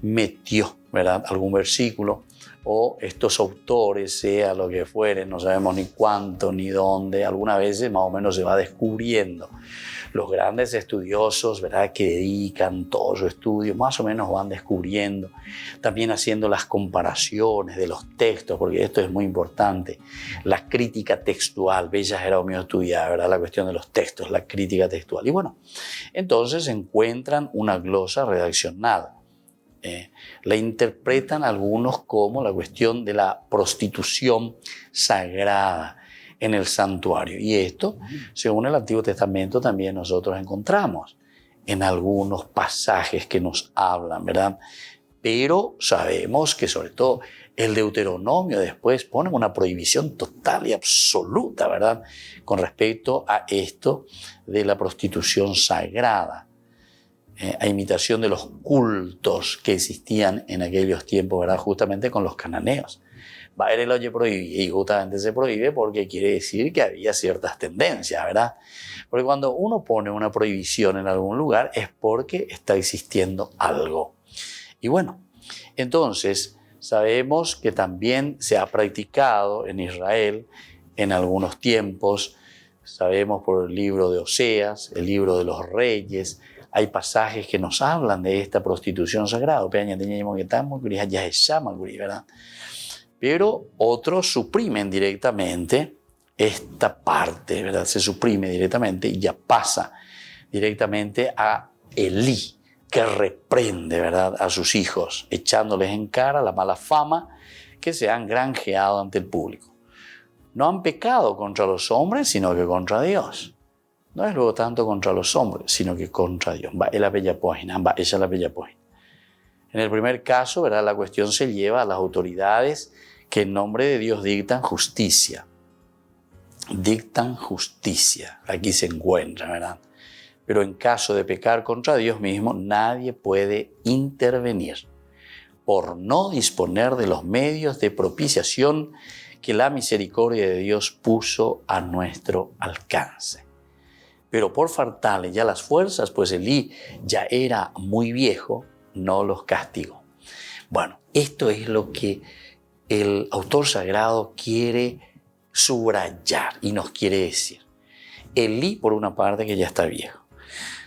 metió, ¿verdad?, algún versículo, o estos autores, sea lo que fueren, no sabemos ni cuánto ni dónde, algunas veces más o menos se va descubriendo. Los grandes estudiosos, ¿verdad?, que dedican todo su estudio, más o menos van descubriendo, también haciendo las comparaciones de los textos, porque esto es muy importante. La crítica textual, Bellas era mío estudiar, ¿verdad?, la cuestión de los textos, la crítica textual. Y bueno, entonces encuentran una glosa redaccional. La interpretan algunos como la cuestión de la prostitución sagrada en el santuario. Y esto, según el Antiguo Testamento, también nosotros encontramos en algunos pasajes que nos hablan, ¿verdad? Pero sabemos que sobre todo el Deuteronomio después pone una prohibición total y absoluta, ¿verdad?, con respecto a esto de la prostitución sagrada. A imitación de los cultos que existían en aquellos tiempos, ¿verdad?, justamente con los cananeos. Va a haber el oye prohibido, y justamente se prohíbe porque quiere decir que había ciertas tendencias, ¿verdad? Porque cuando uno pone una prohibición en algún lugar es porque está existiendo algo. Y bueno, entonces sabemos que también se ha practicado en Israel en algunos tiempos. Sabemos por el libro de Oseas, el libro de los Reyes, hay pasajes que nos hablan de esta prostitución sagrada, ¿verdad? Pero otros suprimen directamente esta parte, ¿verdad? Se suprime directamente y ya pasa directamente a Elí, que reprende, ¿verdad?, a sus hijos, echándoles en cara la mala fama que se han granjeado ante el público. No han pecado contra los hombres, sino que contra Dios. No es luego tanto contra los hombres, sino que contra Dios. Ella es la bella página. En el primer caso, ¿verdad?, la cuestión se lleva a las autoridades que en nombre de Dios dictan justicia. Dictan justicia. Aquí se encuentra, ¿verdad? Pero en caso de pecar contra Dios mismo, nadie puede intervenir por no disponer de los medios de propiciación que la misericordia de Dios puso a nuestro alcance. Pero por faltarle ya las fuerzas, pues Elí ya era muy viejo, no los castigó. Bueno, esto es lo que el autor sagrado quiere subrayar y nos quiere decir. Elí, por una parte, que ya está viejo.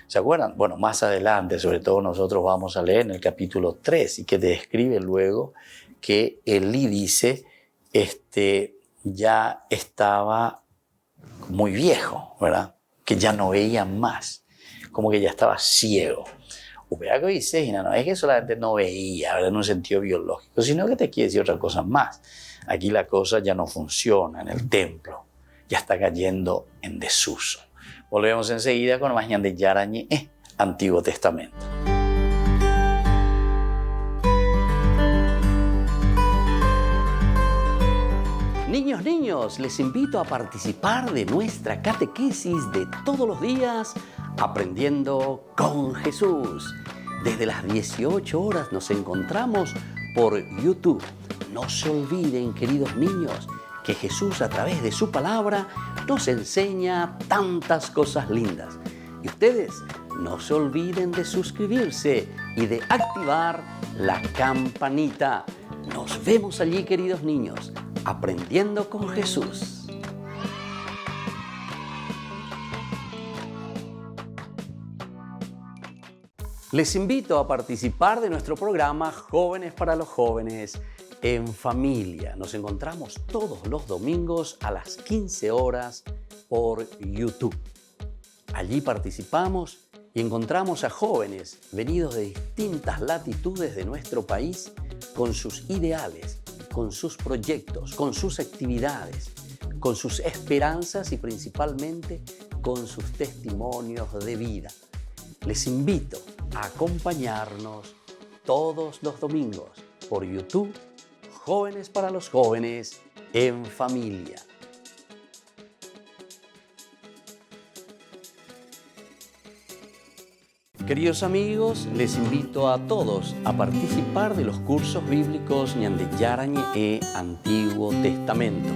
¿Se acuerdan? Bueno, más adelante, sobre todo nosotros vamos a leer en el capítulo 3 y que describe luego que Elí dice, ya estaba muy viejo, ¿verdad?, que ya no veía más, como que ya estaba ciego. Upeaco dice, no es que solamente no veía, ¿verdad?, en un sentido biológico, sino que te quiere decir otra cosa más. Aquí la cosa ya no funciona en el templo, ya está cayendo en desuso. Volvemos enseguida con más Ñande Yarañé, Antiguo Testamento. Niños, les invito a participar de nuestra catequesis de todos los días, Aprendiendo con Jesús. Desde las 18 horas nos encontramos por YouTube. No se olviden, queridos niños, que Jesús a través de su palabra nos enseña tantas cosas lindas. Y ustedes no se olviden de suscribirse y de activar la campanita. Nos vemos allí, queridos niños, Aprendiendo con Jesús. Les invito a participar de nuestro programa Jóvenes para los Jóvenes en Familia. Nos encontramos todos los domingos a las 15 horas por YouTube. Allí participamos y encontramos a jóvenes venidos de distintas latitudes de nuestro país con sus ideales, con sus proyectos, con sus actividades, con sus esperanzas y principalmente con sus testimonios de vida. Les invito a acompañarnos todos los domingos por YouTube, Jóvenes para los Jóvenes en Familia. Queridos amigos, les invito a todos a participar de los cursos bíblicos Ñande Yarañe e Antiguo Testamento.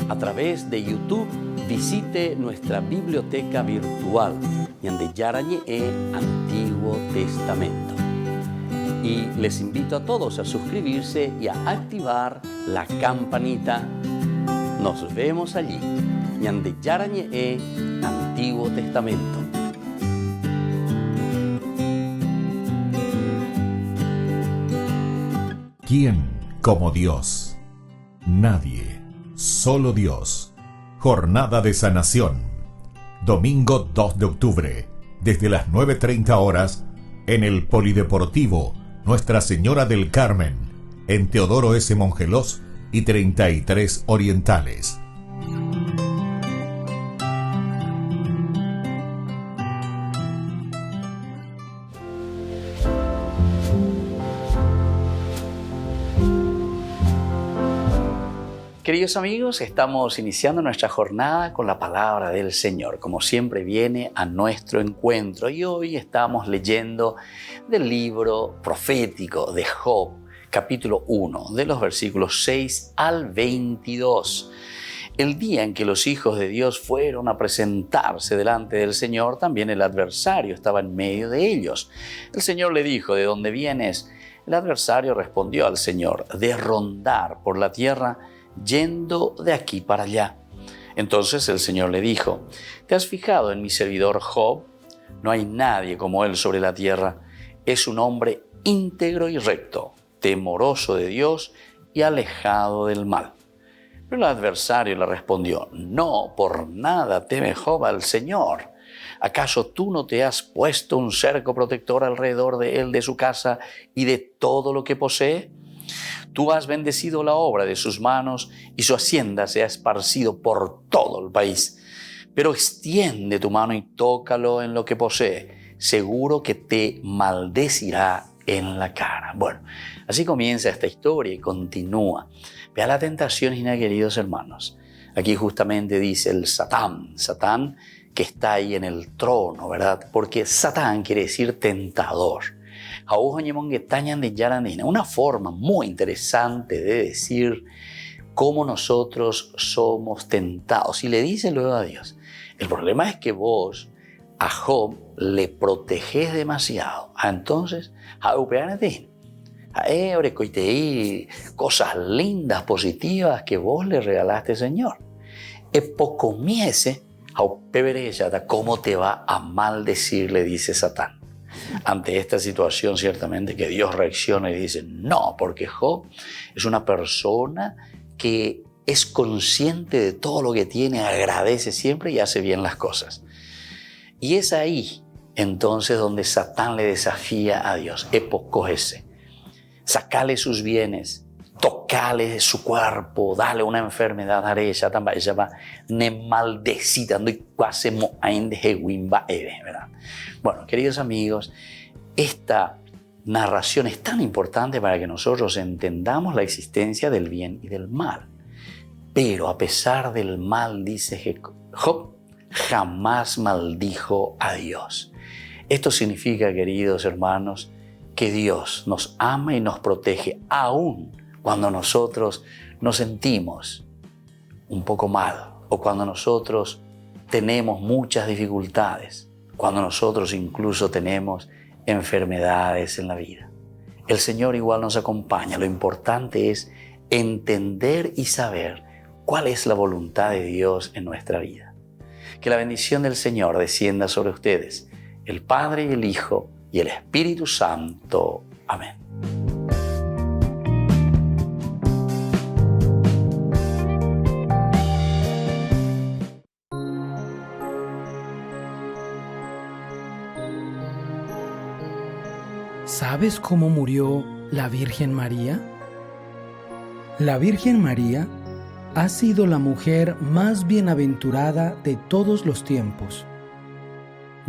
A través de YouTube, visite nuestra biblioteca virtual Ñande Yarañe e Antiguo Testamento. Y les invito a todos a suscribirse y a activar la campanita. Nos vemos allí. Ñande Yarañe e Antiguo Testamento. ¿Quién como Dios? Nadie, solo Dios. Jornada de sanación. Domingo 2 de octubre, desde las 9:30 horas, en el Polideportivo Nuestra Señora del Carmen, en Teodoro S. Mongelós y 33 Orientales. Queridos amigos, estamos iniciando nuestra jornada con la palabra del Señor. Como siempre viene a nuestro encuentro y hoy estamos leyendo del libro profético de Job, capítulo 1, de los versículos 6 al 22. El día en que los hijos de Dios fueron a presentarse delante del Señor, también el adversario estaba en medio de ellos. El Señor le dijo: ¿de dónde vienes? El adversario respondió al Señor: de rondar por la tierra, yendo de aquí para allá. Entonces el Señor le dijo: ¿te has fijado en mi servidor Job? No hay nadie como él sobre la tierra. Es un hombre íntegro y recto, temoroso de Dios y alejado del mal. Pero el adversario le respondió: no, por nada teme Job al Señor. ¿Acaso tú no te has puesto un cerco protector alrededor de él, de su casa y de todo lo que posee? Tú has bendecido la obra de sus manos y su hacienda se ha esparcido por todo el país. Pero extiende tu mano y tócalo en lo que posee. Seguro que te maldecirá en la cara. Bueno, así comienza esta historia y continúa. Vea la tentación, queridos hermanos. Aquí justamente dice el Satán que está ahí en el trono, ¿verdad? Porque Satán quiere decir tentador. Una forma muy interesante de decir cómo nosotros somos tentados. Y le dice luego a Dios: el problema es que vos a Job le protegés demasiado. Entonces, cosas lindas, positivas que vos le regalaste, Señor. ¿Cómo te va a maldecir? Le dice Satán. Ante esta situación, ciertamente que Dios reacciona y dice: no, porque Job es una persona que es consciente de todo lo que tiene, agradece siempre y hace bien las cosas. Y es ahí entonces donde Satán le desafía a Dios: epocógese, sacale sus bienes, tocale su cuerpo, dale una enfermedad, ¿verdad? Bueno, queridos amigos, esta narración es tan importante para que nosotros entendamos la existencia del bien y del mal. Pero a pesar del mal, dice Job, jamás maldijo a Dios. Esto significa, queridos hermanos, que Dios nos ama y nos protege aún cuando nosotros nos sentimos un poco mal o cuando nosotros tenemos muchas dificultades, cuando nosotros incluso tenemos enfermedades en la vida. El Señor igual nos acompaña. Lo importante es entender y saber cuál es la voluntad de Dios en nuestra vida. Que la bendición del Señor descienda sobre ustedes, el Padre y el Hijo y el Espíritu Santo. Amén. ¿Sabes cómo murió la Virgen María? La Virgen María ha sido la mujer más bienaventurada de todos los tiempos.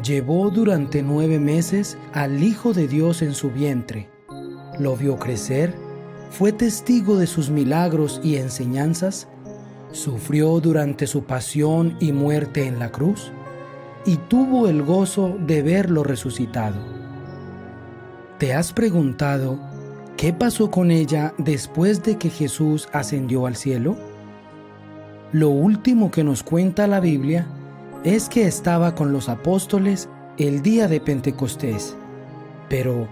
Llevó durante 9 meses al Hijo de Dios en su vientre, lo vio crecer, fue testigo de sus milagros y enseñanzas, sufrió durante su pasión y muerte en la cruz, y tuvo el gozo de verlo resucitado. ¿Te has preguntado qué pasó con ella después de que Jesús ascendió al cielo? Lo último que nos cuenta la Biblia es que estaba con los apóstoles el día de Pentecostés. Pero,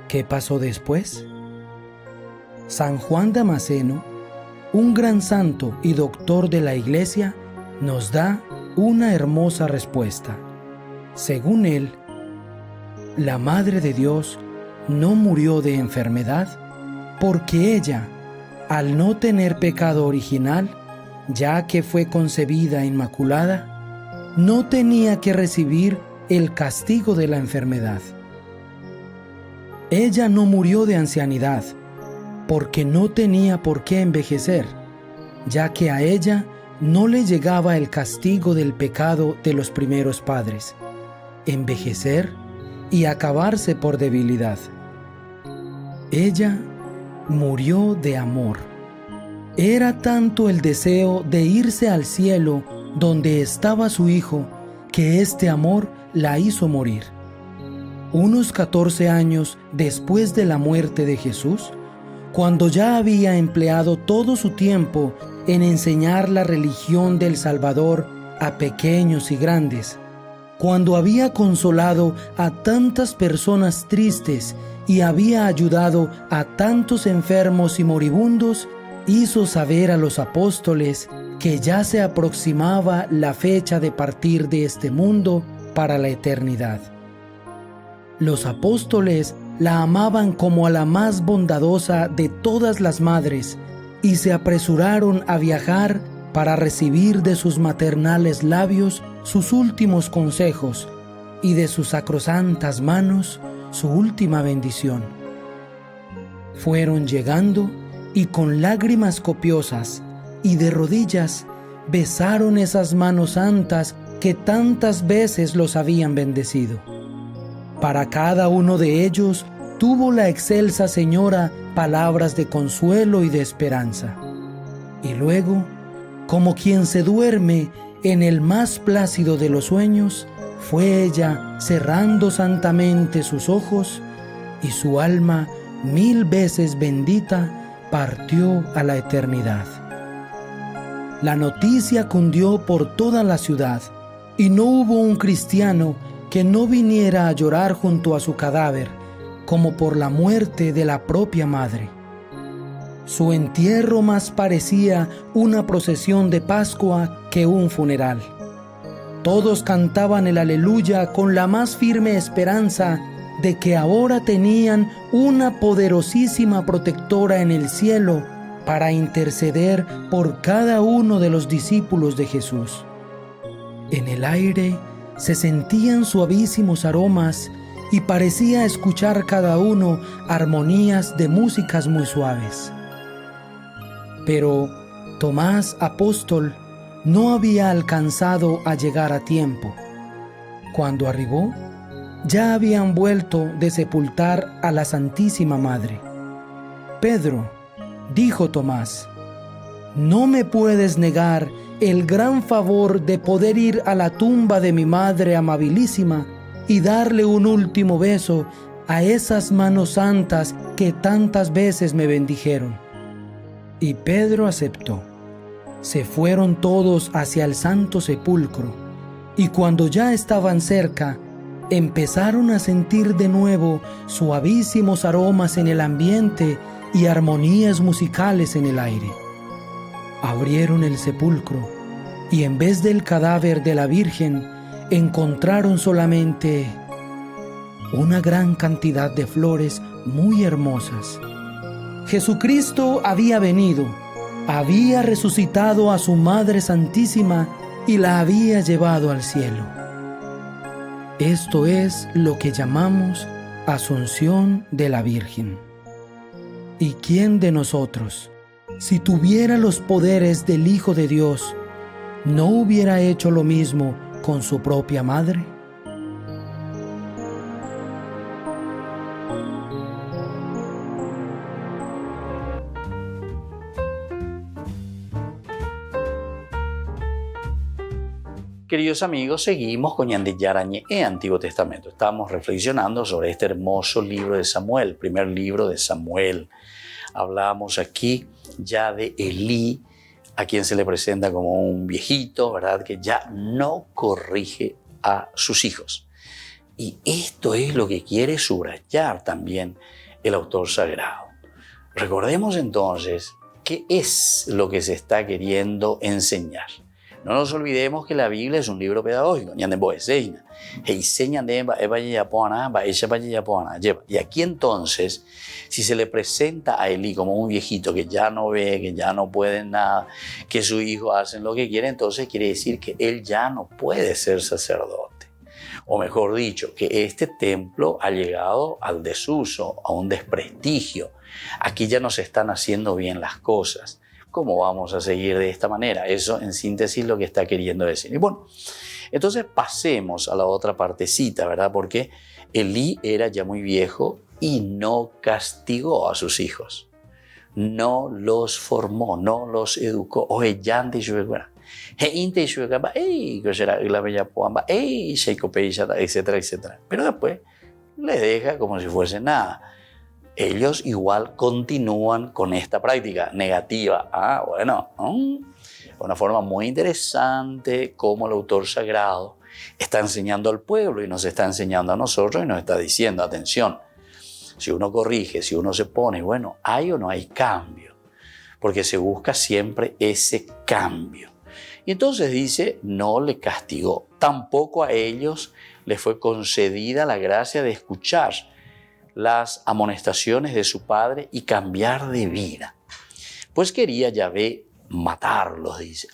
¿qué pasó después? San Juan Damasceno, un gran santo y doctor de la Iglesia, nos da una hermosa respuesta. Según él, la Madre de Dios no murió de enfermedad porque ella, al no tener pecado original, ya que fue concebida inmaculada, no tenía que recibir el castigo de la enfermedad. Ella no murió de ancianidad, porque no tenía por qué envejecer, ya que a ella no le llegaba el castigo del pecado de los primeros padres, envejecer y acabarse por debilidad. Ella murió de amor. Era tanto el deseo de irse al cielo donde estaba su Hijo, que este amor la hizo morir. Unos 14 años después de la muerte de Jesús, cuando ya había empleado todo su tiempo en enseñar la religión del Salvador a pequeños y grandes, cuando había consolado a tantas personas tristes y había ayudado a tantos enfermos y moribundos, hizo saber a los apóstoles que ya se aproximaba la fecha de partir de este mundo para la eternidad. Los apóstoles la amaban como a la más bondadosa de todas las madres y se apresuraron a viajar para recibir de sus maternales labios sus últimos consejos y de sus sacrosantas manos su última bendición. Fueron llegando y con lágrimas copiosas y de rodillas besaron esas manos santas que tantas veces los habían bendecido. Para cada uno de ellos tuvo la excelsa Señora palabras de consuelo y de esperanza. Y luego, como quien se duerme en el más plácido de los sueños, fue ella cerrando santamente sus ojos y su alma 1000 veces bendita partió a la eternidad. La noticia cundió por toda la ciudad y no hubo un cristiano que no viniera a llorar junto a su cadáver, como por la muerte de la propia madre. Su entierro más parecía una procesión de Pascua que un funeral. Todos cantaban el aleluya con la más firme esperanza de que ahora tenían una poderosísima protectora en el cielo para interceder por cada uno de los discípulos de Jesús. En el aire se sentían suavísimos aromas y parecía escuchar cada uno armonías de músicas muy suaves. Pero Tomás, apóstol, no había alcanzado a llegar a tiempo. Cuando arribó, ya habían vuelto de sepultar a la Santísima Madre. Pedro, dijo Tomás, ¿no me puedes negar el gran favor de poder ir a la tumba de mi madre amabilísima y darle un último beso a esas manos santas que tantas veces me bendijeron? Y Pedro aceptó. Se fueron todos hacia el santo sepulcro, y cuando ya estaban cerca, empezaron a sentir de nuevo suavísimos aromas en el ambiente y armonías musicales en el aire. Abrieron el sepulcro, y en vez del cadáver de la Virgen, encontraron solamente una gran cantidad de flores muy hermosas. Jesucristo había venido, había resucitado a su Madre Santísima y la había llevado al cielo. Esto es lo que llamamos Asunción de la Virgen. ¿Y quién de nosotros, si tuviera los poderes del Hijo de Dios, no hubiera hecho lo mismo con su propia madre? Queridos amigos, seguimos con Ñande Yarañé en Antiguo Testamento. Estamos reflexionando sobre este hermoso libro de Samuel, el primer libro de Samuel. Hablamos aquí ya de Elí, a quien se le presenta como un viejito, ¿verdad? Que ya no corrige a sus hijos. Y esto es lo que quiere subrayar también el autor sagrado. Recordemos entonces qué es lo que se está queriendo enseñar. No nos olvidemos que la Biblia es un libro pedagógico. Y aquí entonces, si se le presenta a Elí como un viejito que ya no ve, que ya no puede nada, que sus hijos hacen lo que quieren, entonces quiere decir que él ya no puede ser sacerdote. O mejor dicho, que este templo ha llegado al desuso, a un desprestigio. Aquí ya no se están haciendo bien las cosas. ¿Cómo vamos a seguir de esta manera? Eso en síntesis lo que está queriendo decir. Y bueno, entonces pasemos a la otra partecita, ¿verdad? Porque Elí era ya muy viejo y no castigó a sus hijos. No los formó, no los educó. Etcétera, etcétera. Pero después le deja como si fuese nada. Ellos igual continúan con esta práctica negativa. Una forma muy interesante cómo el autor sagrado está enseñando al pueblo y nos está enseñando a nosotros y nos está diciendo, atención, si uno corrige, si uno se pone, bueno, ¿hay o no hay cambio? Porque se busca siempre ese cambio. Y entonces dice, no le castigó. Tampoco a ellos les fue concedida la gracia de escuchar las amonestaciones de su padre y cambiar de vida. Pues quería Yahvé matarlos, dice.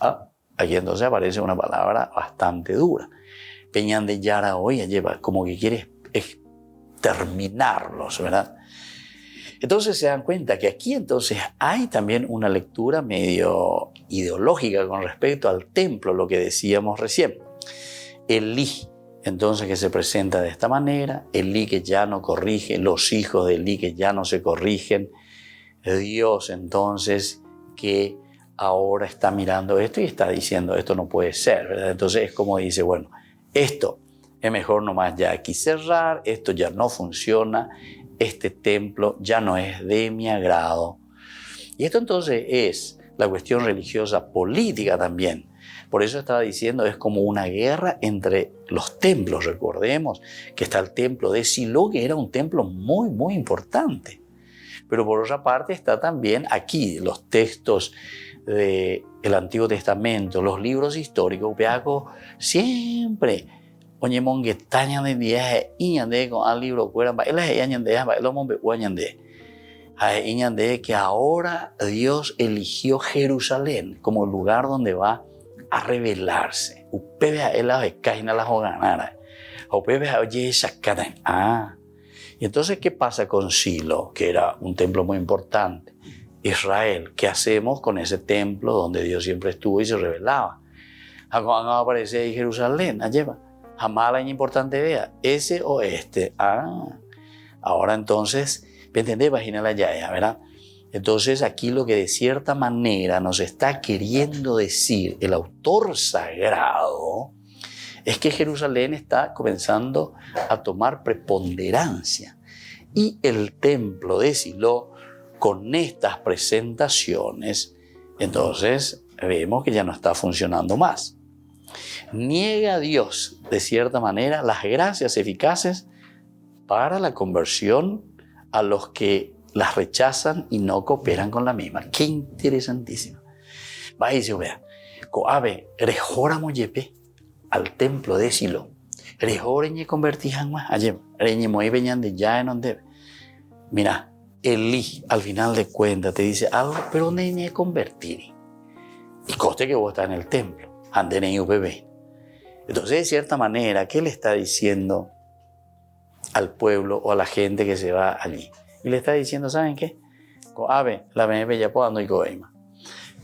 Aquí entonces aparece una palabra bastante dura. Peñan de Yara hoy lleva como que quiere exterminarlos, ¿verdad? Entonces se dan cuenta que aquí entonces hay también una lectura medio ideológica con respecto al templo, lo que decíamos recién. Elí, entonces, que se presenta de esta manera, Elí que ya no corrige, los hijos de Elí que ya no se corrigen, Dios entonces que ahora está mirando esto y está diciendo esto no puede ser, ¿verdad? Entonces es como dice, bueno, esto es mejor nomás ya aquí cerrar, esto ya no funciona, este templo ya no es de mi agrado. Y esto entonces es la cuestión religiosa política también. Por eso estaba diciendo, es como una guerra entre los templos. Recordemos que está el templo de Silo, que era un templo muy, muy importante. Pero por otra parte está también aquí los textos del Antiguo Testamento, los libros históricos. Peaco siempre, oye, monguetaña de viaje, iñande con al libro cueran, que ahora Dios eligió Jerusalén como el lugar donde va a revelarse. Y entonces, ¿qué pasa con Silo, que era un templo muy importante? Israel, ¿qué hacemos con ese templo donde Dios siempre estuvo y se revelaba? Cuando aparece ahí Jerusalén, lleva. Jamás la importante vea, ese o este. Ahora entonces, ¿entendés? Imagínala ya, ¿verdad? Entonces aquí lo que de cierta manera nos está queriendo decir el autor sagrado es que Jerusalén está comenzando a tomar preponderancia y el templo de Silo con estas presentaciones entonces vemos que ya no está funcionando más. Niega a Dios de cierta manera las gracias eficaces para la conversión a los que las rechazan y no cooperan con la misma. Qué interesantísimo. Va a decir, vea, coave, rejóramo yepe al templo de Silo. Rejóreñe convertijan más. Ayer, reñe muy veñan de ya en donde. Mira, Elí, al final de cuentas, te dice algo, pero neñe convertir. Y coste que vos estás en el templo. Ande neño bebé. Entonces, de cierta manera, ¿qué le está diciendo al pueblo o a la gente que se va allí. Y le está diciendo, ¿saben qué? Ave, la bebe ya puedo y coima.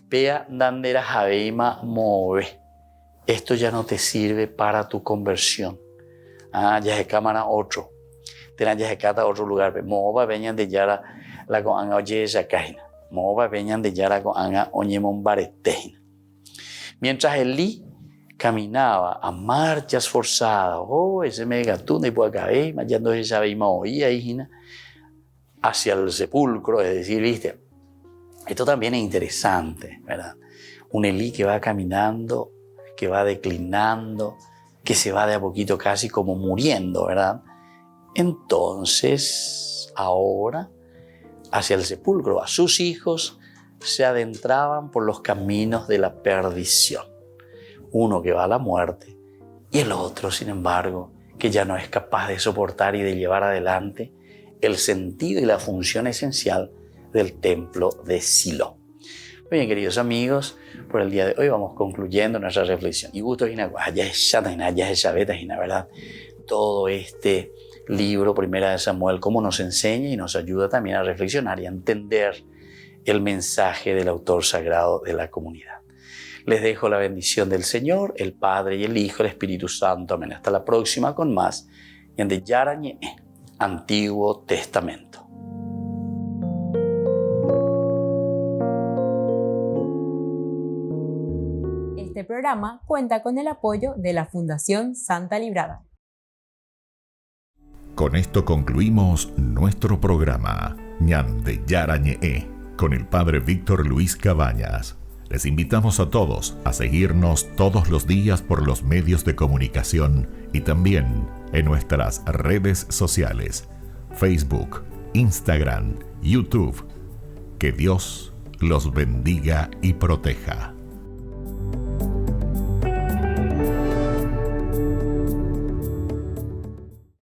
Pea dandera javeima move. Esto ya no te sirve para tu conversión. Ya se cámara otro. Tena ya se cata otro lugar. Mova veñan de yara la con anga oye esa cajina. Mova veñan de yara con anga oñemon baretejina. Mientras Elí caminaba a marchas forzadas, ese megatunda y por acá, mayando esa veima oía hacia el sepulcro, es decir, viste, esto también es interesante, ¿verdad? Un Elí que va caminando, que va declinando, que se va de a poquito casi como muriendo, ¿verdad? Entonces, ahora, hacia el sepulcro, a sus hijos se adentraban por los caminos de la perdición. Uno que va a la muerte y el otro, sin embargo, que ya no es capaz de soportar y de llevar adelante el sentido y la función esencial del templo de Silo. Muy bien, queridos amigos, por el día de hoy vamos concluyendo nuestra reflexión. Y gusto, ¿verdad? Todo este libro, Primera de Samuel, cómo nos enseña y nos ayuda también a reflexionar y a entender el mensaje del autor sagrado de la comunidad. Les dejo la bendición del Señor, el Padre y el Hijo, el Espíritu Santo. Amén. Hasta la próxima con más Ñande Yara Ñe, Antiguo Testamento. Este programa cuenta con el apoyo de la Fundación Santa Librada. Con esto concluimos nuestro programa Ñande Yara Ñe con el Padre Víctor Luis Cabañas. Les invitamos a todos a seguirnos todos los días por los medios de comunicación y también en nuestras redes sociales, Facebook, Instagram, YouTube. Que Dios los bendiga y proteja.